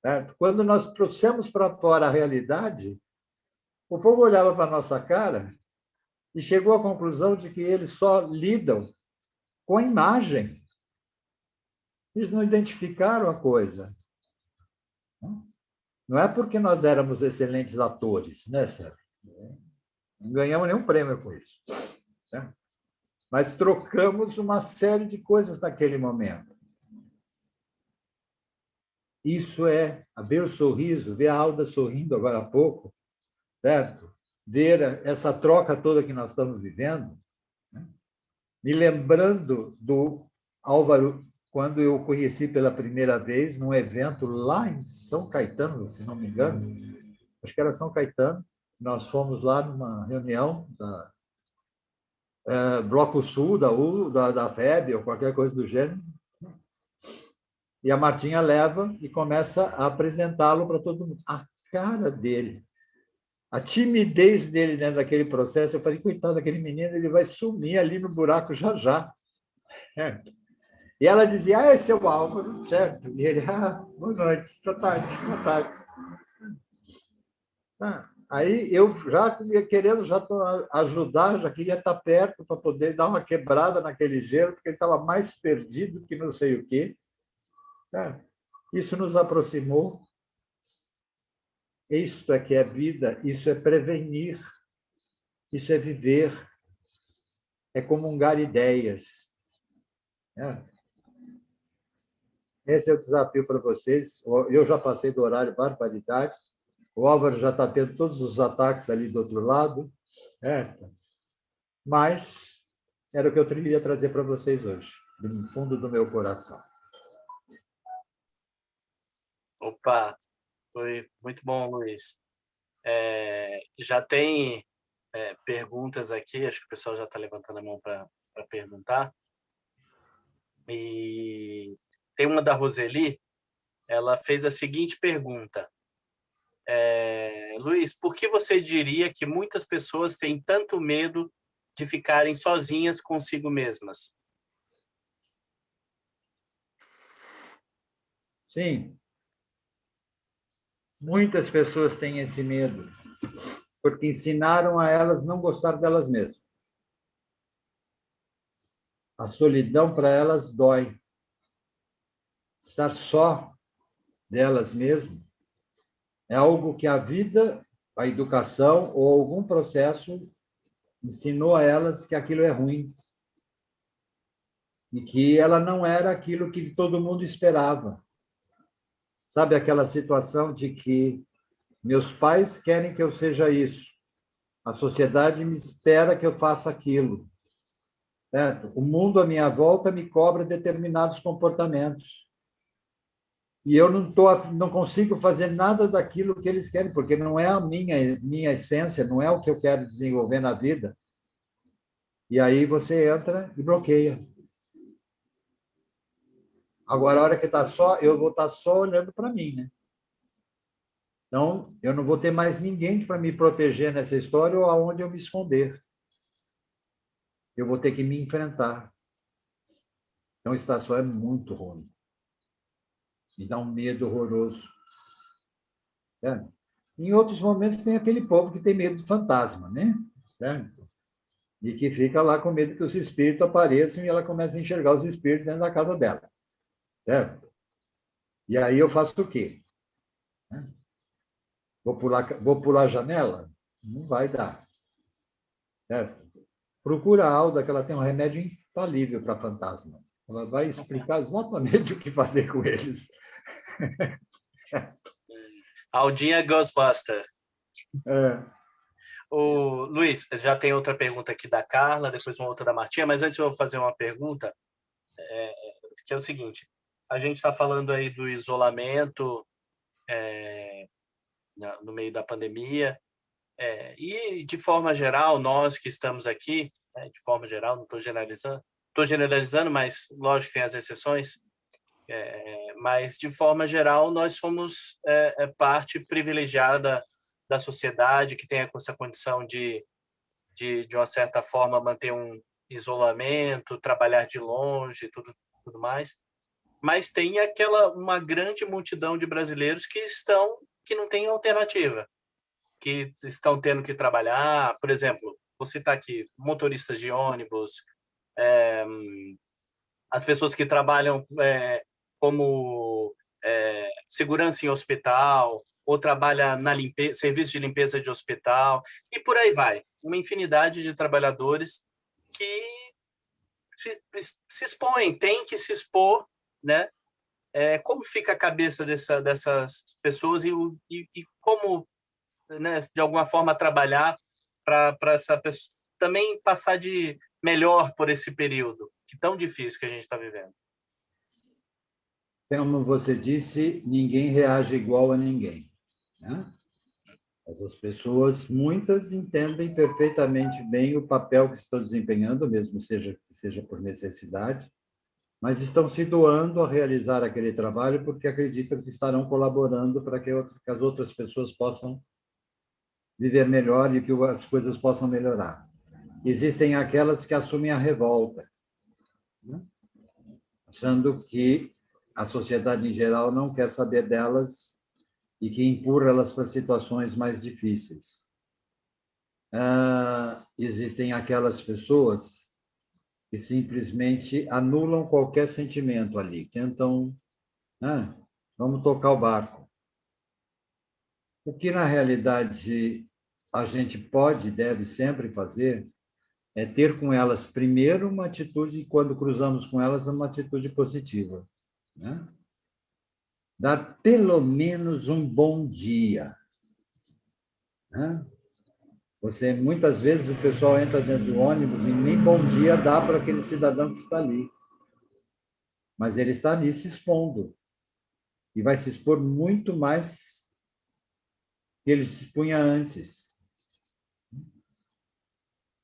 Speaker 2: Certo? Quando nós trouxemos para fora a realidade, o povo olhava para a nossa cara e chegou à conclusão de que eles só lidam com a imagem. Eles não identificaram a coisa. Não é porque nós éramos excelentes atores, né, Sérgio? Não ganhamos nenhum prêmio com isso, né? Mas trocamos uma série de coisas naquele momento. Isso é ver o sorriso, ver a Alda sorrindo agora há pouco, certo? Ver essa troca toda que nós estamos vivendo, né? Me lembrando do Álvaro, quando eu o conheci pela primeira vez num evento lá em São Caetano, se não me engano, acho que era São Caetano, nós fomos lá numa reunião da Bloco Sul, da FEB, ou qualquer coisa do gênero, e a Martinha leva e começa a apresentá-lo para todo mundo. A cara dele, a timidez dele dentro daquele processo, eu falei, coitado daquele menino, ele vai sumir ali no buraco já já. É. E ela dizia, esse é o Álvaro, certo? E ele, boa noite, boa tarde, boa tarde. Aí eu já querendo já ajudar, já queria estar perto para poder dar uma quebrada naquele gelo, porque ele estava mais perdido que não sei o quê. Isso nos aproximou. Isto é que é vida, isso é prevenir, isso é viver, é comungar ideias. Esse é o desafio para vocês. Eu já passei do horário barbaridade. O Álvaro já está tendo todos os ataques ali do outro lado. Mas era o que eu queria trazer para vocês hoje, do fundo do meu coração.
Speaker 1: Opa, foi muito bom, Luiz. Já tem perguntas aqui, acho que o pessoal já está levantando a mão para perguntar. E tem uma da Roseli, ela fez a seguinte pergunta. Luiz, por que você diria que muitas pessoas têm tanto medo de ficarem sozinhas consigo mesmas?
Speaker 2: Sim, muitas pessoas têm esse medo, porque ensinaram a elas não gostar delas mesmas. A solidão para elas dói. Estar só delas mesmas é algo que a vida, a educação ou algum processo ensinou a elas que aquilo é ruim e que ela não era aquilo que todo mundo esperava. Sabe aquela situação de que meus pais querem que eu seja isso, a sociedade me espera que eu faça aquilo, certo? O mundo à minha volta me cobra determinados comportamentos. E eu não consigo fazer nada daquilo que eles querem, porque não é a minha essência, não é o que eu quero desenvolver na vida. E aí você entra e bloqueia. Agora, a hora que está só, eu vou estar só olhando para mim, né? Então, eu não vou ter mais ninguém para me proteger nessa história ou aonde eu me esconder. Eu vou ter que me enfrentar. Então, estar só é muito ruim. Me dá um medo horroroso. Em outros momentos, tem aquele povo que tem medo de fantasma, né? Certo? E que fica lá com medo que os espíritos apareçam e ela começa a enxergar os espíritos dentro da casa dela. Certo? E aí eu faço o quê? Vou pular a janela? Não vai dar. Certo? Procura a Alda, que ela tem um remédio infalível para fantasma. Ela vai explicar exatamente o que fazer com eles.
Speaker 1: Aldinha Ghostbuster.
Speaker 2: É.
Speaker 1: O Luiz, já tem outra pergunta aqui da Carla, depois uma outra da Martinha, mas antes eu vou fazer uma pergunta, que é o seguinte: a gente está falando aí do isolamento no meio da pandemia, e de forma geral, nós que estamos aqui, né, de forma geral, não estou generalizando, mas lógico que tem as exceções, mas de forma geral nós somos parte privilegiada da sociedade que tem essa condição de uma certa forma, manter um isolamento, trabalhar de longe, tudo mais. Mas tem uma grande multidão de brasileiros que não têm alternativa, que estão tendo que trabalhar. Por exemplo, vou citar aqui motoristas de ônibus, as pessoas que trabalham como segurança em hospital, ou trabalha na serviço de limpeza de hospital, e por aí vai. Uma infinidade de trabalhadores que se expõem, tem que se expor, né? Como fica a cabeça dessas pessoas e como, né, de alguma forma, trabalhar para essa pessoa também passar de melhor por esse período que tão difícil que a gente está vivendo.
Speaker 2: Como você disse, ninguém reage igual a ninguém, né? Essas pessoas, muitas entendem perfeitamente bem o papel que estão desempenhando, mesmo que seja por necessidade, mas estão se doando a realizar aquele trabalho porque acreditam que estarão colaborando para que as outras pessoas possam viver melhor e que as coisas possam melhorar. Existem aquelas que assumem a revolta, né? Achando que a sociedade em geral não quer saber delas e que empurra elas para situações mais difíceis. Existem aquelas pessoas que simplesmente anulam qualquer sentimento ali, tentam, vamos tocar o barco. O que, na realidade, a gente pode e deve sempre fazer é ter com elas, primeiro, uma atitude, quando cruzamos com elas, uma atitude positiva, né? Dar pelo menos um bom dia, né? Muitas vezes o pessoal entra dentro do ônibus e nem bom dia dá para aquele cidadão que está ali. Mas ele está ali se expondo. E vai se expor muito mais que ele se expunha antes.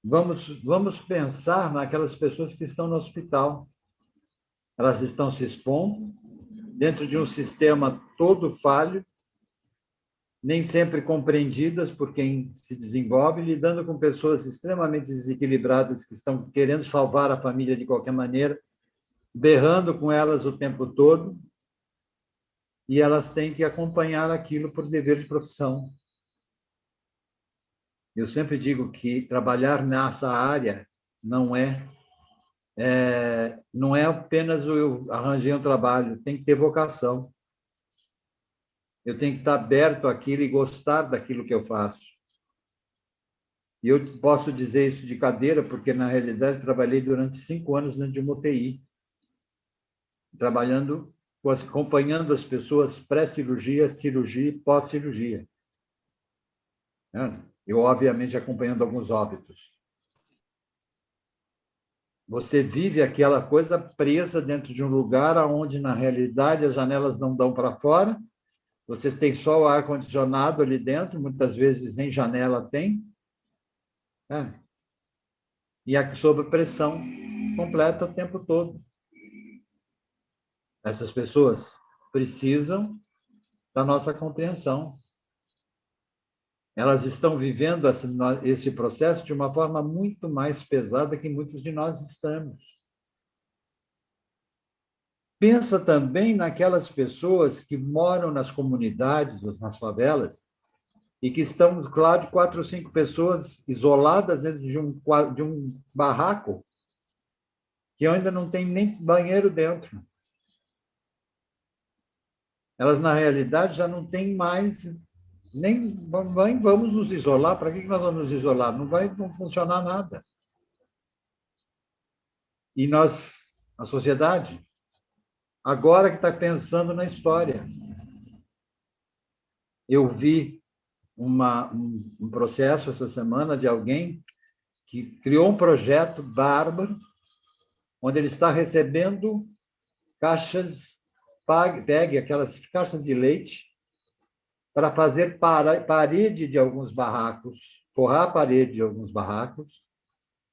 Speaker 2: Vamos pensar naquelas pessoas que estão no hospital. Elas estão se expondo dentro de um sistema todo falho, nem sempre compreendidas por quem se desenvolve, lidando com pessoas extremamente desequilibradas que estão querendo salvar a família de qualquer maneira, berrando com elas o tempo todo, e elas têm que acompanhar aquilo por dever de profissão. Eu sempre digo que trabalhar nessa área não é apenas eu arranjei um trabalho, tem que ter vocação. Eu tenho que estar aberto àquilo e gostar daquilo que eu faço. E eu posso dizer isso de cadeira, porque, na realidade, trabalhei durante 5 anos dentro de uma UTI, acompanhando as pessoas pré-cirurgia, cirurgia e pós-cirurgia. Eu, obviamente, acompanhando alguns óbitos. Você vive aquela coisa presa dentro de um lugar onde, na realidade, as janelas não dão para fora, você tem só o ar-condicionado ali dentro, muitas vezes nem janela tem, e aqui sob pressão completa o tempo todo. Essas pessoas precisam da nossa compreensão. Elas estão vivendo esse processo de uma forma muito mais pesada que muitos de nós estamos. Pensa também naquelas pessoas que moram nas comunidades, nas favelas, e que estão, claro, 4 ou 5 pessoas isoladas dentro de um barraco, que ainda não tem nem banheiro dentro. Elas, na realidade, já não têm mais nem vamos nos isolar. Para que nós vamos nos isolar? Não vai funcionar nada. E nós, a sociedade, agora que está pensando na história. Eu vi um processo essa semana de alguém que criou um projeto bárbaro, onde ele está recebendo caixas, pegue aquelas caixas de leite, para fazer parede de alguns barracos, forrar a parede de alguns barracos,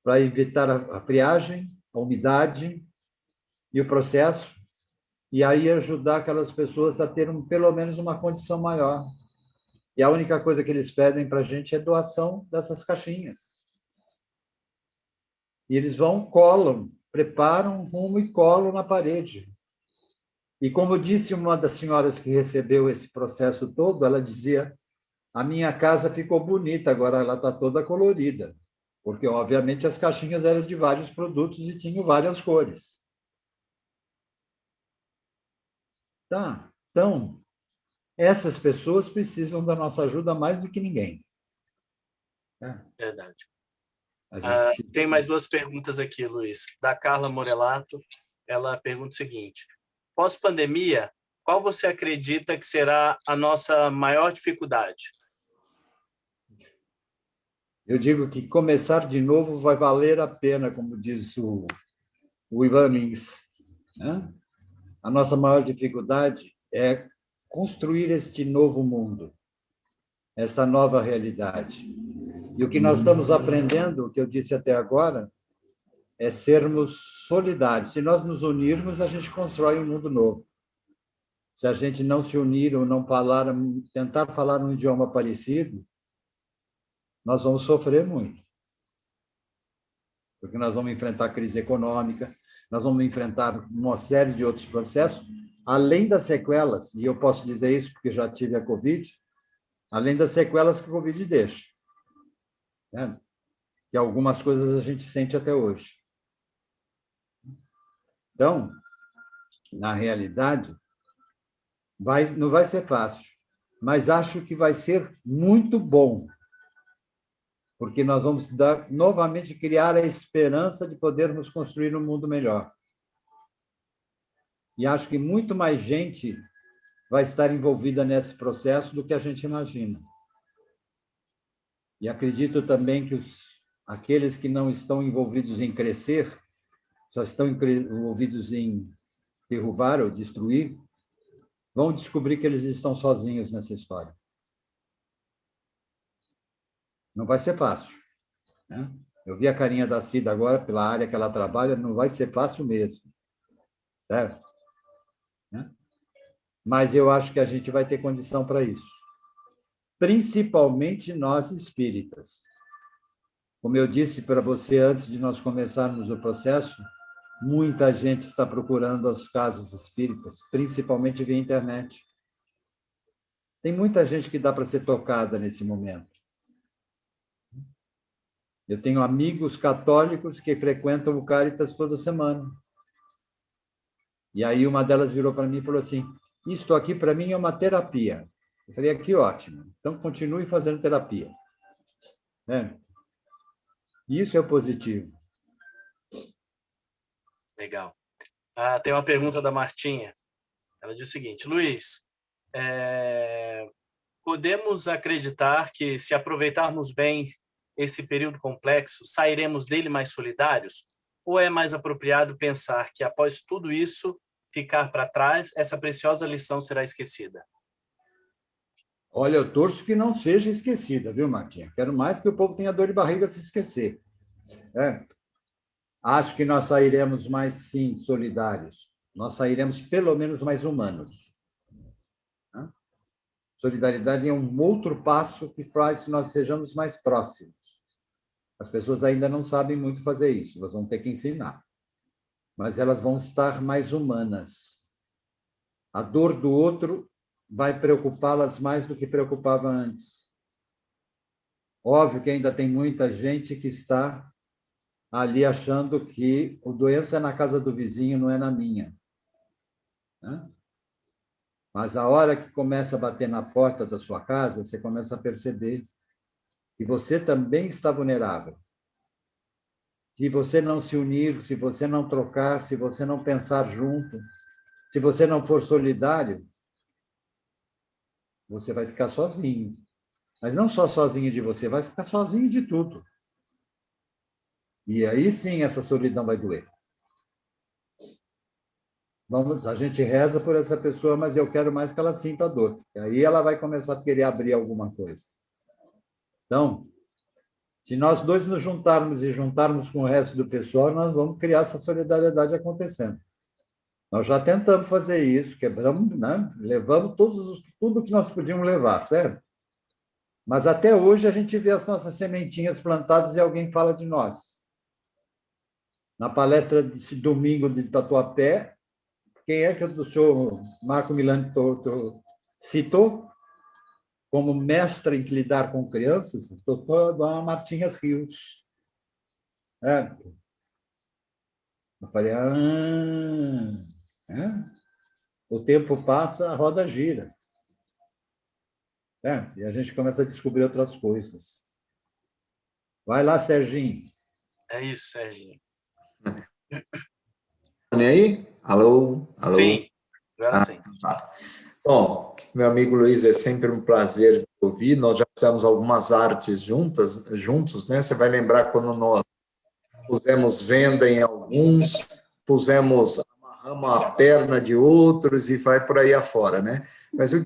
Speaker 2: para evitar a friagem, a umidade e o processo, e aí ajudar aquelas pessoas a ter pelo menos uma condição maior. E a única coisa que eles pedem para a gente é doação dessas caixinhas. E eles vão, colam, preparam um rumo e colam na parede. E como disse uma das senhoras que recebeu esse processo todo, ela dizia: a minha casa ficou bonita, agora ela está toda colorida, porque, obviamente, as caixinhas eram de vários produtos e tinham várias cores. Tá. Então, essas pessoas precisam da nossa ajuda mais do que ninguém.
Speaker 1: Verdade.
Speaker 2: A gente se...
Speaker 1: Tem mais duas perguntas aqui, Luiz. Da Carla Morelato, ela pergunta o seguinte: pós-pandemia, qual você acredita que será a nossa maior dificuldade?
Speaker 2: Eu digo que começar de novo vai valer a pena, como diz o Ivan Lins, né? A nossa maior dificuldade é construir este novo mundo, esta nova realidade. E o que nós estamos aprendendo, o que eu disse até agora, é sermos solidários. Se nós nos unirmos, a gente constrói um mundo novo. Se a gente não se unir ou não falar, tentar falar um idioma parecido, nós vamos sofrer muito. Porque nós vamos enfrentar crise econômica, nós vamos enfrentar uma série de outros processos, além das sequelas, e eu posso dizer isso porque já tive a Covid, além das sequelas que a Covid deixa. Né? Que algumas coisas a gente sente até hoje. Então, na realidade, não vai ser fácil, mas acho que vai ser muito bom, porque nós vamos novamente criar a esperança de podermos construir um mundo melhor. E acho que muito mais gente vai estar envolvida nesse processo do que a gente imagina. E acredito também que aqueles que não estão envolvidos em crescer, só estão envolvidos em derrubar ou destruir, vão descobrir que eles estão sozinhos nessa história. Não vai ser fácil, né? Eu vi a carinha da Cida agora, pela área que ela trabalha, não vai ser fácil mesmo, certo? Mas eu acho que a gente vai ter condição para isso. Principalmente nós espíritas. Como eu disse para você antes de nós começarmos o processo, muita gente está procurando as casas espíritas, principalmente via internet. Tem muita gente que dá para ser tocada nesse momento. Eu tenho amigos católicos que frequentam o Caritas toda semana. E aí uma delas virou para mim e falou assim: isto aqui para mim é uma terapia. Eu falei: aqui ótimo, então continue fazendo terapia. Isso é positivo.
Speaker 1: Legal. Tem uma pergunta da Martinha. Ela diz o seguinte: Luiz, podemos acreditar que, se aproveitarmos bem esse período complexo, sairemos dele mais solidários? Ou é mais apropriado pensar que, após tudo isso ficar para trás, essa preciosa lição será esquecida?
Speaker 2: Olha, eu torço que não seja esquecida, viu, Martinha? Quero mais que o povo tenha dor de barriga se esquecer. Acho que nós sairemos mais, sim, solidários. Nós sairemos, pelo menos, mais humanos. Solidariedade é um outro passo que faz que nós sejamos mais próximos. As pessoas ainda não sabem muito fazer isso, nós vamos ter que ensinar. Mas elas vão estar mais humanas. A dor do outro vai preocupá-las mais do que preocupava antes. Óbvio que ainda tem muita gente que está ali achando que a doença é na casa do vizinho, não é na minha. Mas a hora que começa a bater na porta da sua casa, você começa a perceber que você também está vulnerável. Se você não se unir, se você não trocar, se você não pensar junto, se você não for solidário, você vai ficar sozinho. Mas não só sozinho de você, vai ficar sozinho de tudo. E aí sim essa solidão vai doer. A gente reza por essa pessoa, mas eu quero mais que ela sinta a dor. E aí ela vai começar a querer abrir alguma coisa. Então, se nós dois nos juntarmos e juntarmos com o resto do pessoal, nós vamos criar essa solidariedade acontecendo. Nós já tentamos fazer isso, quebramos, né? Levamos tudo que nós podíamos levar, certo? Mas até hoje a gente vê as nossas sementinhas plantadas e alguém fala de nós. Na palestra desse domingo de Tatuapé, quem é que o senhor Marco Milani citou como mestra em lidar com crianças? Doutora Dona Martinhas Rios. Eu falei, o tempo passa, a roda gira. né? E a gente começa a descobrir outras coisas. Vai lá, Serginho.
Speaker 1: É isso, Serginho.
Speaker 3: E aí? Alô? Alô?
Speaker 1: Sim, agora sim.
Speaker 3: Tá. Bom, meu amigo Luiz, é sempre um prazer te ouvir. Nós já fizemos algumas artes juntos, né? Você vai lembrar quando nós pusemos venda em alguns, amarramos a perna de outros e vai por aí afora, né? Mas o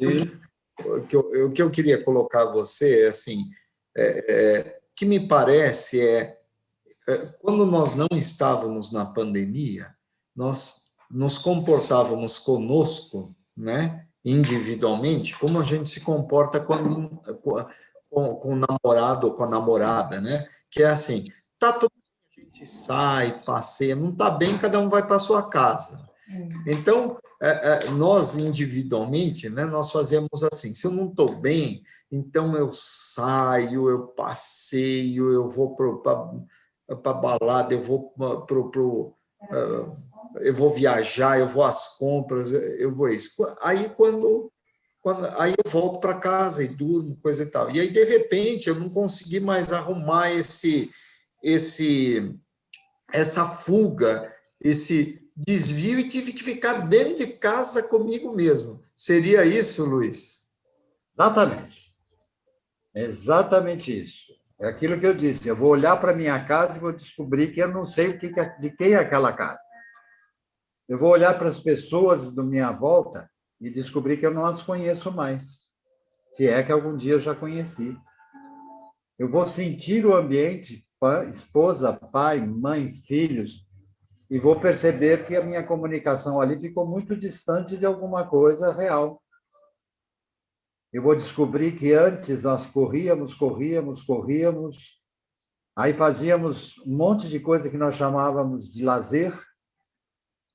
Speaker 3: que eu queria colocar a você é assim, que me parece quando nós não estávamos na pandemia, nós nos comportávamos conosco, né, individualmente, como a gente se comporta com o namorado ou com a namorada, né? Que é assim, tá todo mundo, a gente sai, passeia, não tá bem, cada um vai para sua casa. Então, nós individualmente, né, nós fazemos assim, se eu não estou bem, então eu saio, eu passeio, eu vou para balada, eu vou viajar, eu vou às compras, eu vou isso. Aí aí eu volto para casa e durmo, coisa e tal. E aí de repente eu não consegui mais arrumar esse essa fuga, esse desvio e tive que ficar dentro de casa comigo mesmo. Seria isso, Luiz?
Speaker 2: Exatamente. Exatamente isso. É aquilo que eu disse. Eu vou olhar para minha casa e vou descobrir que eu não sei de quem é aquela casa. Eu vou olhar para as pessoas da minha volta e descobrir que eu não as conheço mais, se é que algum dia eu já conheci. Eu vou sentir o ambiente, esposa, pai, mãe, filhos, e vou perceber que a minha comunicação ali ficou muito distante de alguma coisa real. Eu vou descobrir que antes nós corríamos, aí fazíamos um monte de coisa que nós chamávamos de lazer,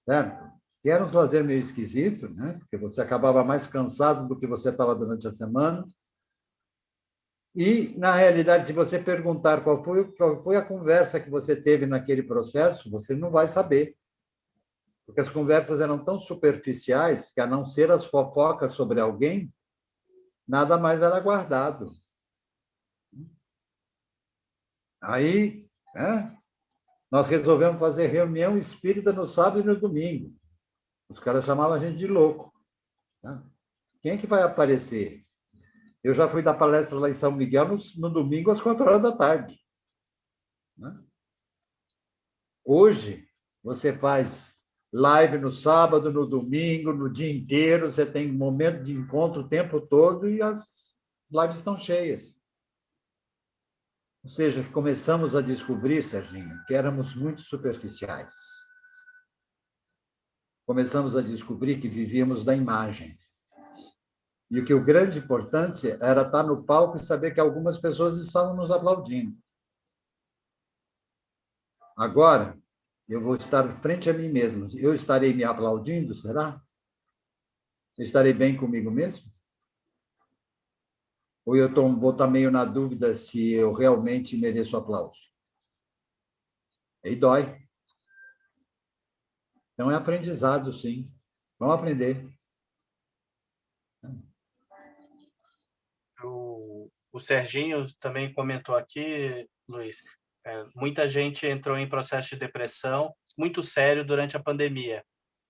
Speaker 2: certo? Que era um lazer meio esquisito, né? Porque você acabava mais cansado do que você estava durante a semana. E, na realidade, se você perguntar qual foi a conversa que você teve naquele processo, você não vai saber. Porque as conversas eram tão superficiais que, a não ser as fofocas sobre alguém, nada mais era guardado. Aí, né, nós resolvemos fazer reunião espírita no sábado e no domingo. Os caras chamavam a gente de louco. Né? Quem é que vai aparecer? Eu já fui dar palestra lá em São Miguel no domingo às 4 horas da tarde. Né? Hoje, você faz live no sábado, no domingo, no dia inteiro, você tem momento de encontro o tempo todo e as lives estão cheias. Ou seja, começamos a descobrir, Serginho, que éramos muito superficiais. Começamos a descobrir que vivíamos da imagem. E que o grande importante era estar no palco e saber que algumas pessoas estavam nos aplaudindo. Agora, eu vou estar frente a mim mesmo. Eu estarei me aplaudindo, será? Eu estarei bem comigo mesmo? Ou vou estar meio na dúvida se eu realmente mereço aplauso? Aí dói. Então, é aprendizado, sim. Vamos aprender.
Speaker 1: O Serginho também comentou aqui, Luiz, muita gente entrou em processo de depressão muito sério durante a pandemia.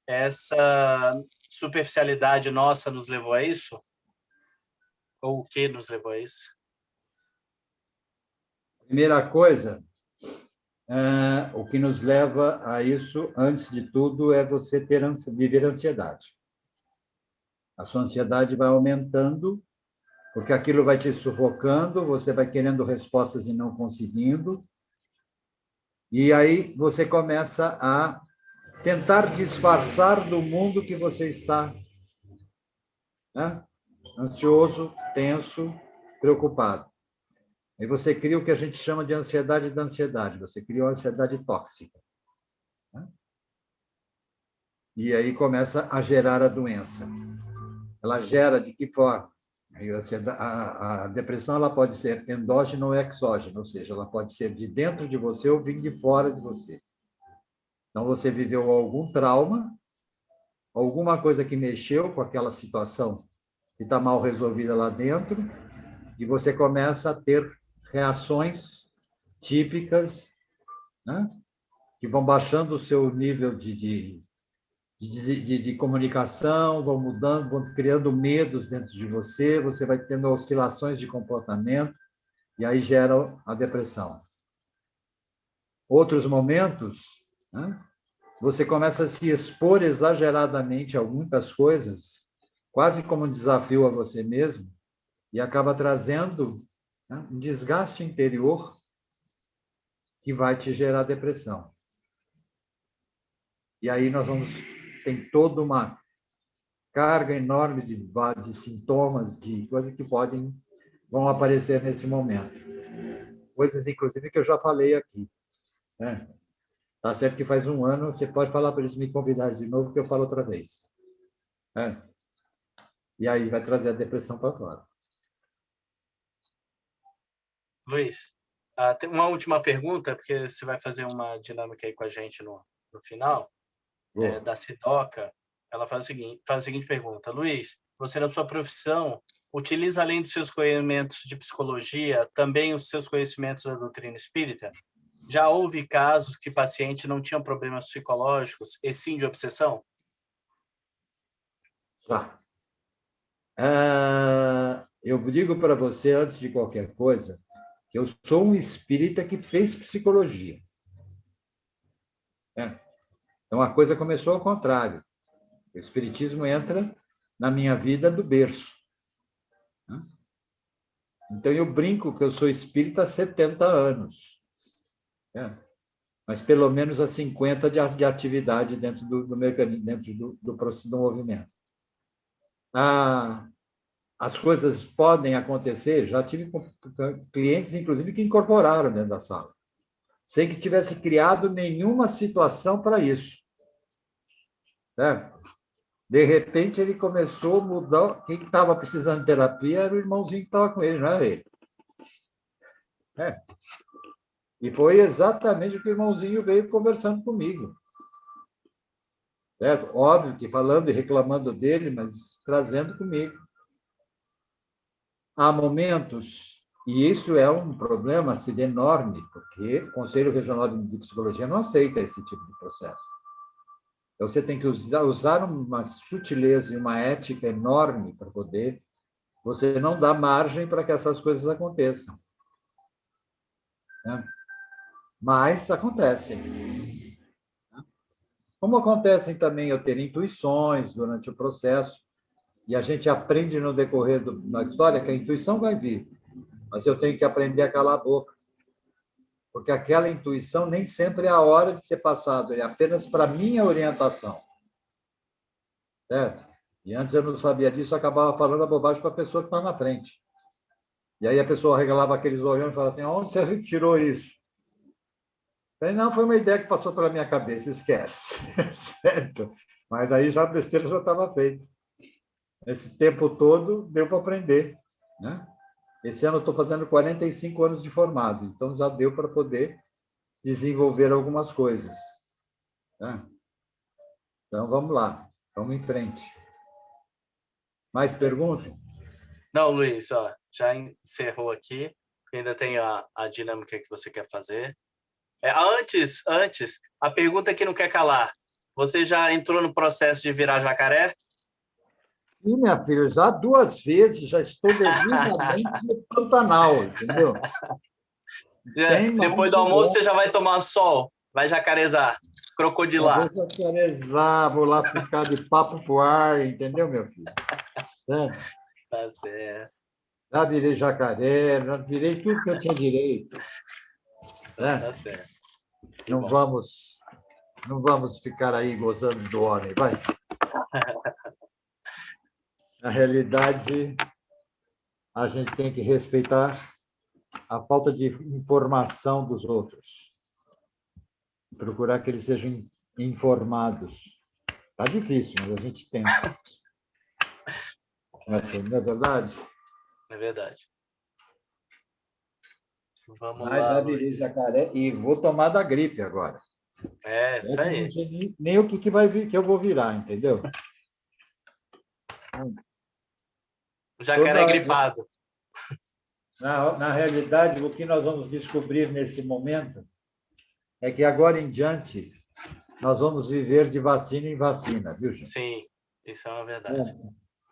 Speaker 1: Essa superficialidade nossa nos levou a isso? Ou o que nos levou a isso?
Speaker 2: Primeira coisa, o que nos leva a isso, antes de tudo, é você viver ansiedade. A sua ansiedade vai aumentando, porque aquilo vai te sufocando, você vai querendo respostas e não conseguindo, e aí você começa a tentar disfarçar do mundo que você está, né? Ansioso, tenso, preocupado. Aí você cria o que a gente chama de ansiedade da ansiedade, você cria uma ansiedade tóxica. Né? E aí começa a gerar a doença. Ela gera de que forma? A depressão ela pode ser endógena ou exógena, ou seja, ela pode ser de dentro de você ou vir de fora de você. Então, você viveu algum trauma, alguma coisa que mexeu com aquela situação que está mal resolvida lá dentro, e você começa a ter reações típicas, né? Que vão baixando o seu nível de comunicação, vão mudando, vão criando medos dentro de você, você vai tendo oscilações de comportamento, e aí gera a depressão. Outros momentos, né? Você começa a se expor exageradamente a muitas coisas, quase como um desafio a você mesmo, e acaba trazendo, né, um desgaste interior que vai te gerar depressão. E aí tem toda uma carga enorme de sintomas, de coisas que vão aparecer nesse momento. Coisas, inclusive, que eu já falei aqui, né? Tá certo que faz um ano, você pode falar para eles me convidarem de novo, que eu falo outra vez. Né? E aí vai trazer a depressão para fora.
Speaker 1: Luiz, tem uma última pergunta, porque você vai fazer uma dinâmica aí com a gente no final, da Sidoca. Ela faz a seguinte pergunta: Luiz, você na sua profissão utiliza, além dos seus conhecimentos de psicologia, também os seus conhecimentos da doutrina espírita? Já houve casos que pacientes não tinham problemas psicológicos, e sim de obsessão?
Speaker 2: Tá. Eu digo para você, antes de qualquer coisa, que eu sou um espírita que fez psicologia. Então, a coisa começou ao contrário. O espiritismo entra na minha vida do berço. Então, eu brinco que eu sou espírita há 70 anos. Mas pelo menos há 50 de atividade dentro do mecanismo, dentro do movimento. As coisas podem acontecer, já tive clientes, inclusive, que incorporaram dentro da sala, sem que tivesse criado nenhuma situação para isso. De repente, ele começou a mudar. Quem estava precisando de terapia era o irmãozinho que estava com ele, não era ele. E foi exatamente o que o irmãozinho veio conversando comigo. Óbvio que falando e reclamando dele, mas trazendo comigo. Há momentos, e isso é um problema enorme, porque o Conselho Regional de Psicologia não aceita esse tipo de processo. Então, você tem que usar uma sutileza e uma ética enorme para poder... Você não dá margem para que essas coisas aconteçam. Mas acontecem. Como acontecem também eu ter intuições durante o processo, e a gente aprende no decorrer da história que a intuição vai vir, mas eu tenho que aprender a calar a boca, porque aquela intuição nem sempre é a hora de ser passada, é apenas para minha orientação. E antes eu não sabia disso, eu acabava falando a bobagem para a pessoa que está na frente. E aí a pessoa regalava aqueles olhões e falava assim: onde você tirou isso? Eu falei, não, foi uma ideia que passou pela minha cabeça, esquece. Certo? Mas aí já a besteira já estava feita. Esse tempo todo deu para aprender. Esse ano eu estou fazendo 45 anos de formado, então já deu para poder desenvolver algumas coisas. Então, vamos lá, vamos em frente. Mais perguntas?
Speaker 1: Não, Luiz, já encerrou aqui. Ainda tem a dinâmica que você quer fazer. Antes, a pergunta que não quer calar. Você já entrou no processo de virar jacaré?
Speaker 2: Sim, minha filha, já 2 vezes, já estou devidamente no Pantanal, entendeu?
Speaker 1: Depois do almoço, você já vai tomar sol, vai jacarezar, crocodilar.
Speaker 2: Vou jacarezar, vou lá ficar de papo pro ar, entendeu, meu filho?
Speaker 1: Tá certo.
Speaker 2: Já virei jacaré, já virei tudo que eu tinha direito.
Speaker 1: Tá certo.
Speaker 2: Não vamos ficar aí gozando do homem, vai. Na realidade, a gente tem que respeitar a falta de informação dos outros. Procurar que eles sejam informados. Está difícil, mas a gente tenta. Não é verdade?
Speaker 1: É verdade. Vamos
Speaker 2: Mas
Speaker 1: lá,
Speaker 2: já virei jacaré e vou tomar da gripe agora.
Speaker 1: Isso aí.
Speaker 2: Não sei nem o que vai vir, que eu vou virar, entendeu?
Speaker 1: O jacaré gripado.
Speaker 2: Na realidade, o que nós vamos descobrir nesse momento é que agora em diante nós vamos viver de vacina em vacina, viu, gente?
Speaker 1: Sim, isso é uma verdade.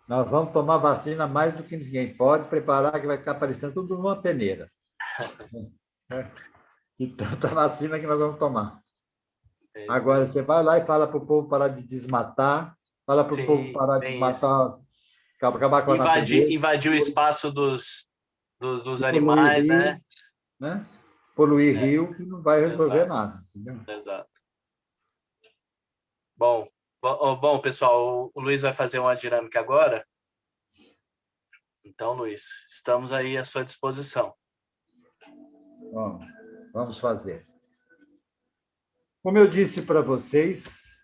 Speaker 2: Nós vamos tomar vacina mais do que ninguém pode, preparar que vai ficar parecendo tudo numa peneira. De tanta vacina que nós vamos tomar. Agora, você vai lá e fala para o povo parar de desmatar, fala para o povo parar de matar, acabar com a natureza.
Speaker 1: Invadir o espaço dos animais,
Speaker 2: rio, né? Poluir rio, que não vai resolver
Speaker 1: Exato.
Speaker 2: nada. Entendeu?
Speaker 1: Exato. Bom, pessoal, o Luiz vai fazer uma dinâmica agora. Então, Luiz, estamos aí à sua disposição.
Speaker 2: Bom, vamos fazer. Como eu disse para vocês,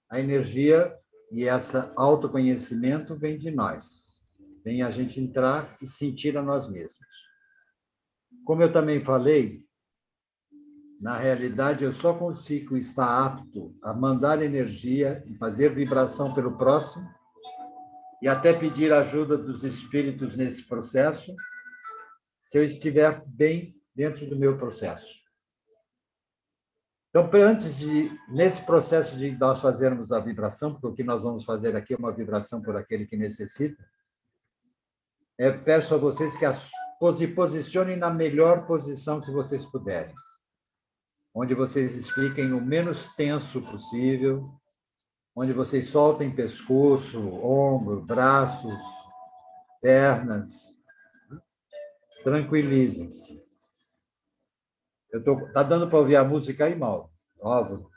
Speaker 2: a energia e esse autoconhecimento vem de nós. Vem a gente entrar e sentir a nós mesmos. Como eu também falei, na realidade, eu só consigo estar apto a mandar energia e fazer vibração pelo próximo e até pedir ajuda dos espíritos nesse processo, se eu estiver bem dentro do meu processo. Então, nesse processo de nós fazermos a vibração, porque o que nós vamos fazer aqui é uma vibração por aquele que necessita, peço a vocês que se posicionem na melhor posição que vocês puderem, onde vocês fiquem o menos tenso possível, onde vocês soltem pescoço, ombro, braços, pernas. Tranquilizem-se. Tá dando para ouvir a música aí, Mauro? Óbvio.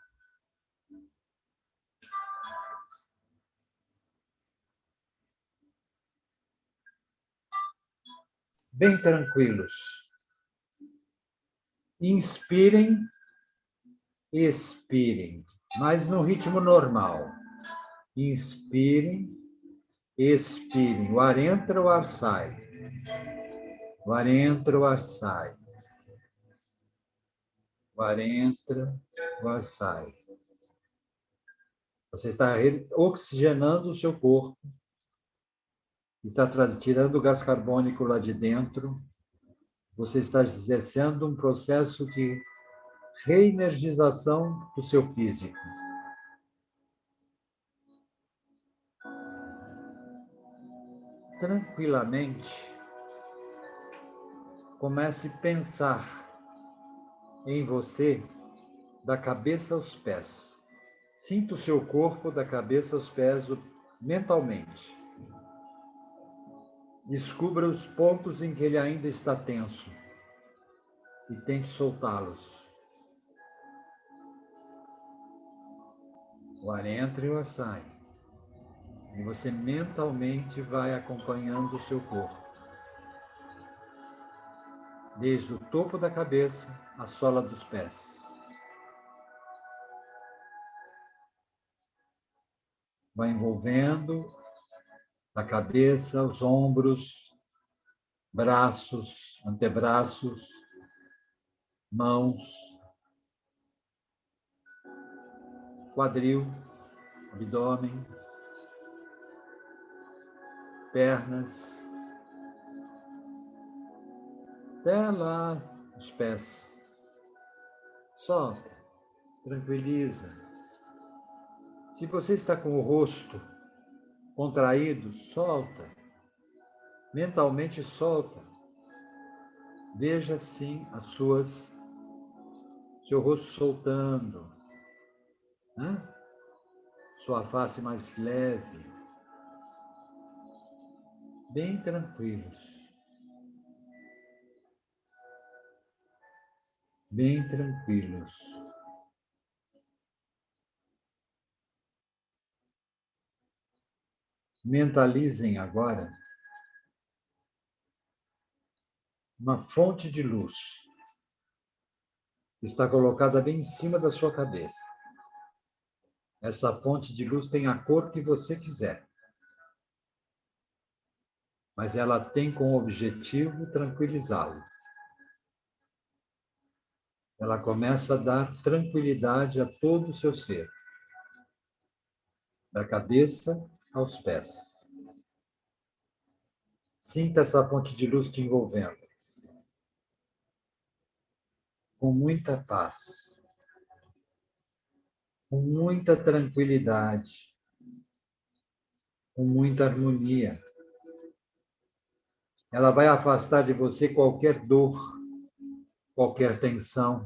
Speaker 2: Bem tranquilos. Inspirem, expirem, mas no ritmo normal. Inspirem, expirem. O ar entra, o ar sai. O ar entra, o ar sai. O ar entra, o ar sai. Você está oxigenando o seu corpo, está tirando o gás carbônico lá de dentro, você está exercendo um processo de reenergização do seu físico. Tranquilamente, comece a pensar em você da cabeça aos pés. Sinta o seu corpo da cabeça aos pés mentalmente. Descubra os pontos em que ele ainda está tenso e tente soltá-los. O ar entra e o ar sai. E você mentalmente vai acompanhando o seu corpo. Desde o topo da cabeça à sola dos pés. Vai envolvendo da cabeça, os ombros, braços, antebraços, mãos, quadril, abdômen, pernas, até lá os pés. Solta, tranquiliza. Se você está com o rosto contraído, solta. Mentalmente solta. Veja assim seu rosto soltando, né? Sua face mais leve, bem tranquilos. Bem tranquilos. Mentalizem agora uma fonte de luz que está colocada bem em cima da sua cabeça. Essa fonte de luz tem a cor que você quiser, mas ela tem como objetivo tranquilizá-lo. Ela começa a dar tranquilidade a todo o seu ser, da cabeça aos pés. Sinta essa fonte de luz te envolvendo. Com muita paz. Com muita tranquilidade. Com muita harmonia. Ela vai afastar de você qualquer dor, qualquer tensão,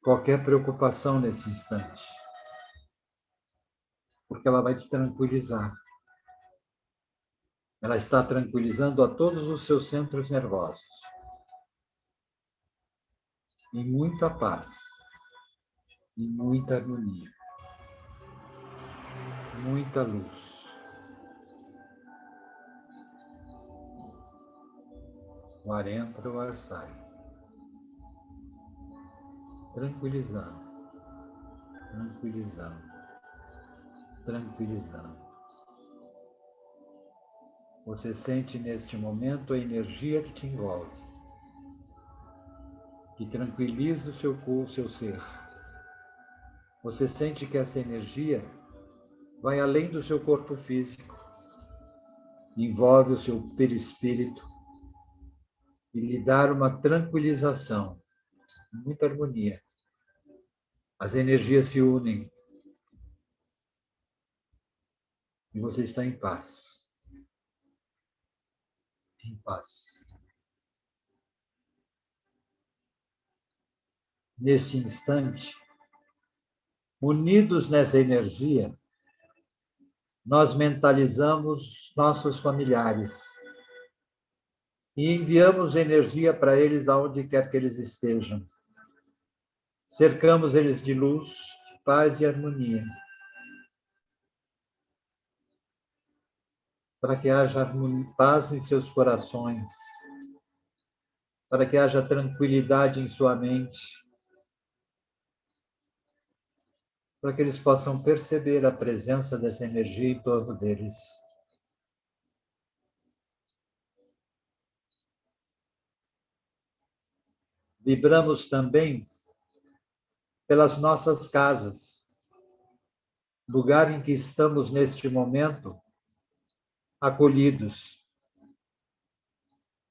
Speaker 2: qualquer preocupação nesse instante. Porque ela vai te tranquilizar. Ela está tranquilizando a todos os seus centros nervosos. E muita paz. E muita harmonia. Muita luz. O ar entra, o ar sai. Tranquilizando. Tranquilizando. Tranquilizando. Você sente neste momento a energia que te envolve, que tranquiliza o seu corpo, o seu ser. Você sente que essa energia vai além do seu corpo físico, envolve o seu perispírito e lhe dá uma tranquilização, muita harmonia. As energias se unem e você está em paz. Em paz. Neste instante, unidos nessa energia, nós mentalizamos nossos familiares e enviamos energia para eles aonde quer que eles estejam. Cercamos eles de luz, de paz e harmonia, para que haja paz em seus corações, para que haja tranquilidade em sua mente, para que eles possam perceber a presença dessa energia em torno deles. Vibramos também pelas nossas casas, lugar em que estamos neste momento, acolhidos.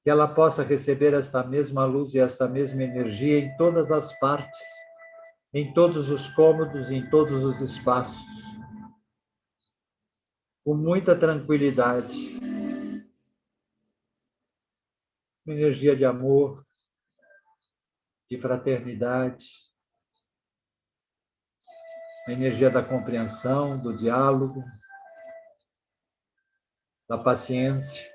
Speaker 2: Que ela possa receber esta mesma luz e esta mesma energia em todas as partes, em todos os cômodos, em todos os espaços, com muita tranquilidade, energia de amor, de fraternidade, energia da compreensão, do diálogo, da paciência,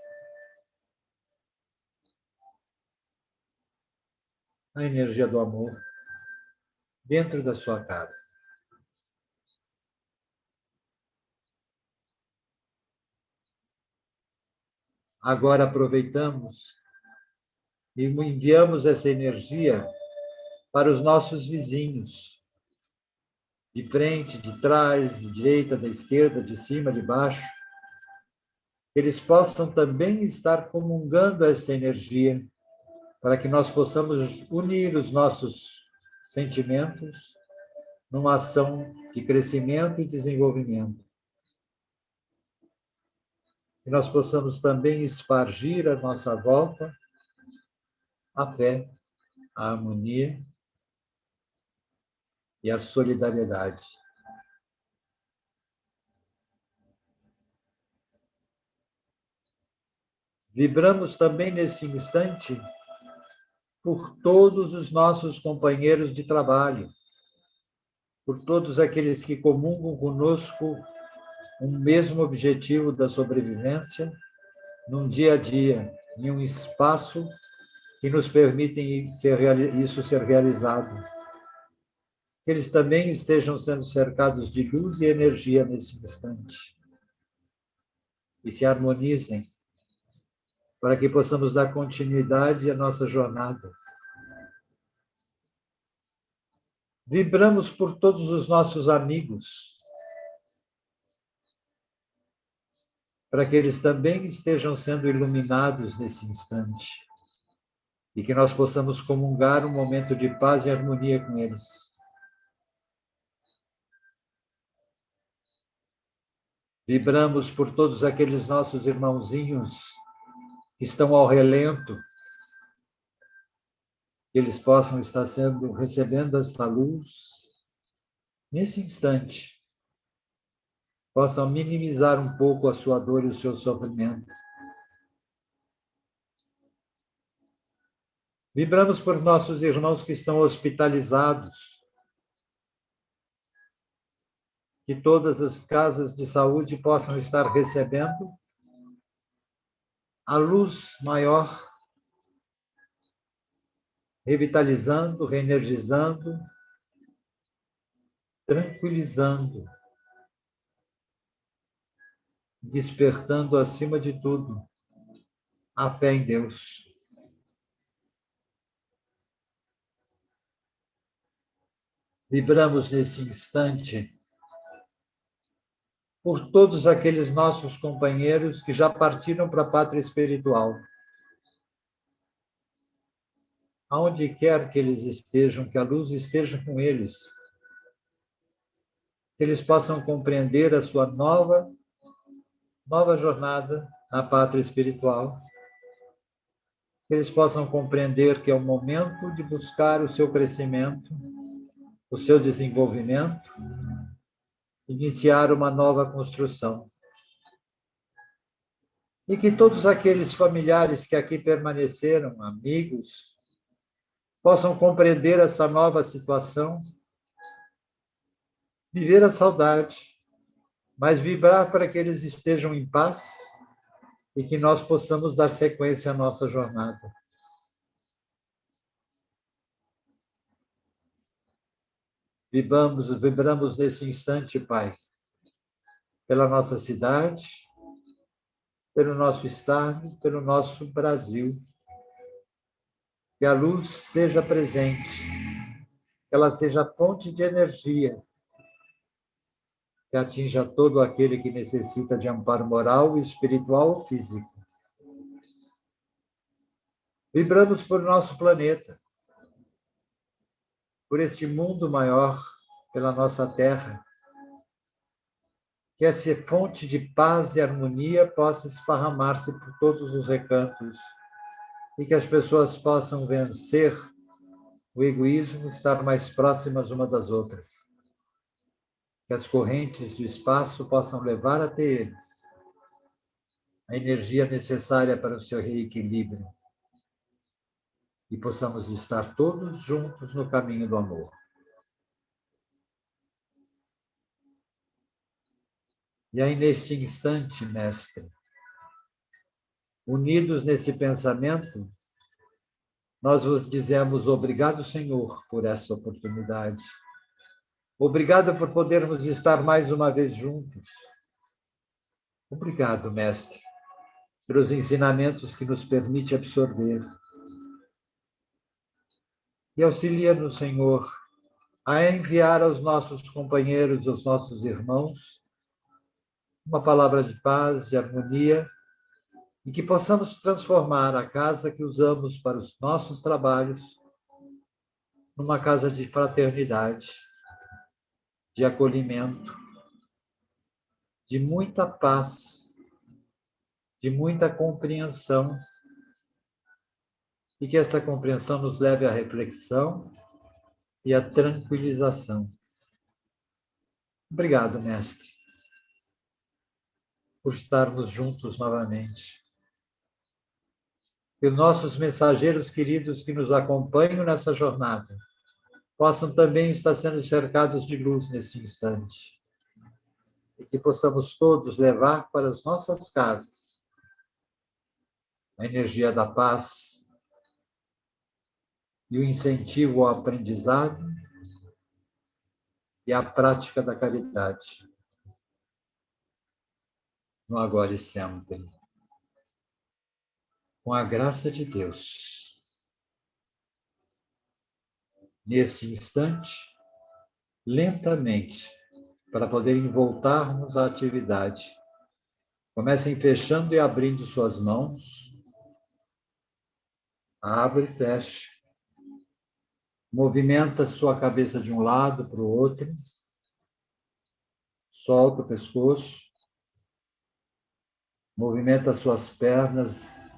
Speaker 2: a energia do amor dentro da sua casa. Agora aproveitamos e enviamos essa energia para os nossos vizinhos, de frente, de trás, de direita, da esquerda, de cima, de baixo, que eles possam também estar comungando essa energia, para que nós possamos unir os nossos sentimentos numa ação de crescimento e desenvolvimento. Que nós possamos também espargir à nossa volta a fé, a harmonia e a solidariedade. Vibramos também neste instante por todos os nossos companheiros de trabalho, por todos aqueles que comungam conosco um mesmo objetivo da sobrevivência, num dia a dia, em um espaço que nos permitem isso ser realizado. Que eles também estejam sendo cercados de luz e energia nesse instante. E se harmonizem, para que possamos dar continuidade à nossa jornada. Vibramos por todos os nossos amigos, para que eles também estejam sendo iluminados nesse instante e que nós possamos comungar um momento de paz e harmonia com eles. Vibramos por todos aqueles nossos irmãozinhos que estão ao relento, que eles possam estar recebendo esta luz nesse instante, possam minimizar um pouco a sua dor e o seu sofrimento. Vibramos por nossos irmãos que estão hospitalizados, que todas as casas de saúde possam estar recebendo a luz maior, revitalizando, reenergizando, tranquilizando, despertando acima de tudo a fé em Deus. Vibramos nesse instante por todos aqueles nossos companheiros que já partiram para a pátria espiritual. Aonde quer que eles estejam, que a luz esteja com eles, que eles possam compreender a sua nova jornada na pátria espiritual, que eles possam compreender que é o momento de buscar o seu crescimento, o seu desenvolvimento, iniciar uma nova construção. E que todos aqueles familiares que aqui permaneceram, amigos, possam compreender essa nova situação, viver a saudade, mas vibrar para que eles estejam em paz e que nós possamos dar sequência à nossa jornada. Vibramos nesse instante, Pai, pela nossa cidade, pelo nosso estado, pelo nosso Brasil. Que a luz seja presente, que ela seja fonte de energia, que atinja todo aquele que necessita de amparo moral, espiritual ou físico. Vibramos por nosso planeta, por este mundo maior, pela nossa terra, que essa fonte de paz e harmonia possa esparramar-se por todos os recantos e que as pessoas possam vencer o egoísmo, estar mais próximas uma das outras. Que as correntes do espaço possam levar até eles a energia necessária para o seu reequilíbrio e possamos estar todos juntos no caminho do amor. E aí, neste instante, Mestre, unidos nesse pensamento, nós vos dizemos obrigado, Senhor, por essa oportunidade. Obrigado por podermos estar mais uma vez juntos. Obrigado, Mestre, pelos ensinamentos que nos permite absorver. E auxilia-nos, Senhor, a enviar aos nossos companheiros, aos nossos irmãos, uma palavra de paz, de harmonia, e que possamos transformar a casa que usamos para os nossos trabalhos numa casa de fraternidade, de acolhimento, de muita paz, de muita compreensão, e que esta compreensão nos leve à reflexão e à tranquilização. Obrigado, Mestre, por estarmos juntos novamente. Que os nossos mensageiros queridos que nos acompanham nessa jornada possam também estar sendo cercados de luz neste instante. E que possamos todos levar para as nossas casas a energia da paz e o incentivo ao aprendizado e à prática da caridade. No agora e sempre. Com a graça de Deus. Neste instante, lentamente, para poderem voltarmos à atividade. Comecem fechando e abrindo suas mãos. Abre e fecha. Movimenta sua cabeça de um lado para o outro. Solta o pescoço. Movimenta suas pernas,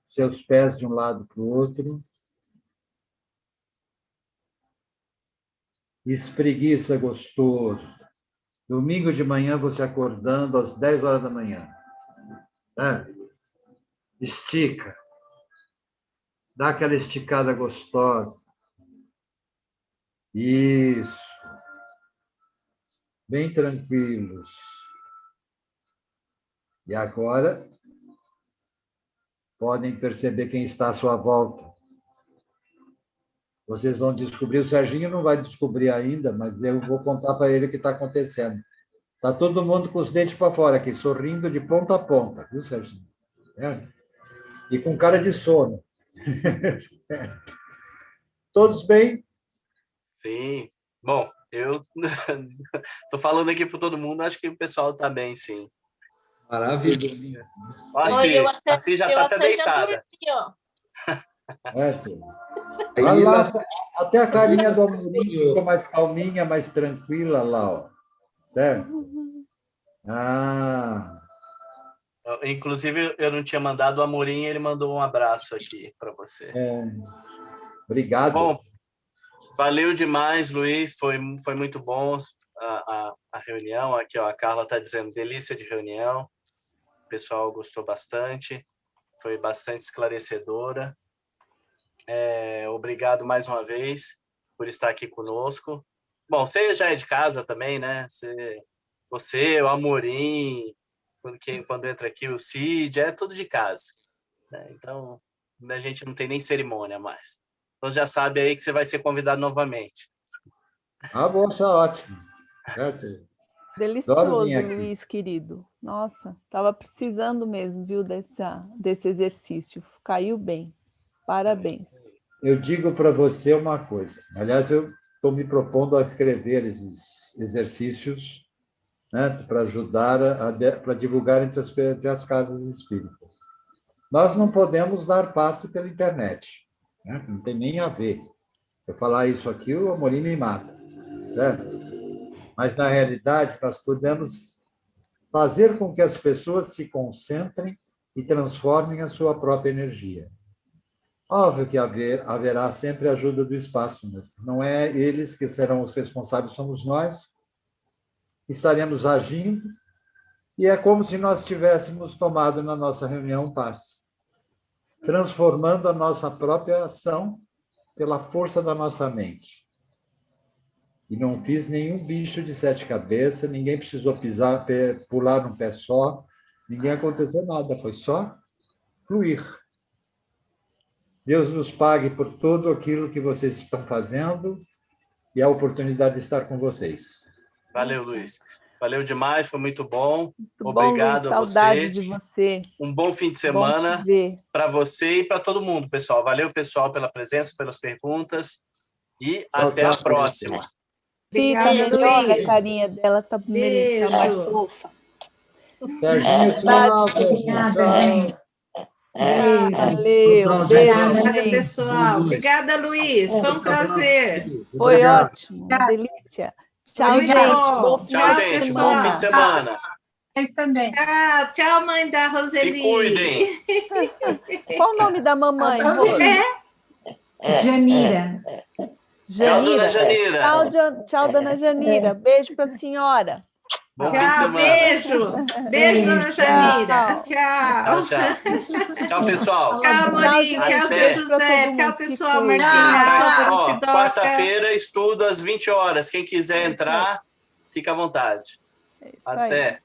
Speaker 2: seus pés de um lado para o outro. Espreguiça gostoso. Domingo de manhã, você acordando às 10 horas da manhã. Né? Estica. Dá aquela esticada gostosa. Isso. Bem tranquilos. E agora, podem perceber quem está à sua volta. Vocês vão descobrir, o Serginho não vai descobrir ainda, mas eu vou contar para ele o que está acontecendo. Está todo mundo com os dentes para fora aqui, sorrindo de ponta a ponta, viu, Serginho? É. E com cara de sono. Todos bem?
Speaker 1: Sim. Bom, eu estou falando aqui para todo mundo, acho que o pessoal está bem, sim.
Speaker 3: Maravilha.
Speaker 1: A Cí já está até deitada.
Speaker 2: Olha lá, até a carinha do Amorim ficou mais calminha, mais tranquila lá, ó. Certo?
Speaker 1: Inclusive, eu não tinha mandado o Amorim, ele mandou um abraço aqui para você.
Speaker 2: Obrigado.
Speaker 1: Bom, valeu demais, Luiz, foi muito bom a reunião. Aqui, ó, a Carla está dizendo, delícia de reunião. O pessoal gostou bastante, foi bastante esclarecedora. Obrigado mais uma vez por estar aqui conosco. Bom, você já é de casa também, né? Você o Amorim, quando entra aqui o Cid, é tudo de casa. Né? Então, a gente não tem nem cerimônia mais. Então, já sabe aí que você vai ser convidado novamente.
Speaker 2: Vou achar ótimo. Certo?
Speaker 4: Delicioso, Luiz, querido. Nossa, estava precisando mesmo, viu, desse exercício. Caiu bem. Parabéns.
Speaker 2: Eu digo para você uma coisa. Aliás, eu estou me propondo a escrever esses exercícios, né, para ajudar, para divulgar entre as casas espíritas. Nós não podemos dar passe pela internet. Né? Não tem nem a ver. Eu falar isso aqui, o Amorim me mata. Certo? Mas, na realidade, nós podemos fazer com que as pessoas se concentrem e transformem a sua própria energia. Óbvio que haverá sempre a ajuda do espaço, mas não é eles que serão os responsáveis, somos nós que estaremos agindo, e é como se nós tivéssemos tomado na nossa reunião um passe, transformando a nossa própria ação pela força da nossa mente. E não fiz nenhum bicho de 7 cabeças, ninguém precisou pular num pé só, ninguém aconteceu nada, foi só fluir. Deus nos pague por tudo aquilo que vocês estão fazendo e a oportunidade de estar com vocês.
Speaker 1: Valeu, Luiz. Valeu demais, foi muito bom.
Speaker 4: Muito
Speaker 1: Obrigado
Speaker 4: bom, Luiz, saudade de você.
Speaker 1: Um bom fim de semana para você e para todo mundo, pessoal. Valeu, pessoal, pela presença, pelas perguntas e até a próxima.
Speaker 4: Sim, tá melhor, a carinha dela tá mais fofa.
Speaker 2: Serginho, tchau, Serginho.
Speaker 4: Valeu.
Speaker 5: Obrigada, pessoal. Obrigada, Luiz. Foi um prazer.
Speaker 4: Foi ótimo, uma delícia. Tchau, gente.
Speaker 1: Tchau, gente. Bom fim de semana.
Speaker 6: Vocês também.
Speaker 5: Tchau, mãe da Roseli.
Speaker 1: Se cuidem.
Speaker 4: Qual o nome da mamãe?
Speaker 6: Janira.
Speaker 1: Tchau, dona Janira.
Speaker 4: Tchau, dona Janira. Beijo para a senhora.
Speaker 1: Bom fim de semana.
Speaker 5: Beijo. Beijo, dona Janira. Tchau. Tchau, pessoal. Tchau, Morim. Tchau, seu José. Tchau, pessoal. Martina.
Speaker 1: Quarta-feira, estudo às 20 horas. Quem quiser entrar, fica à vontade. Até.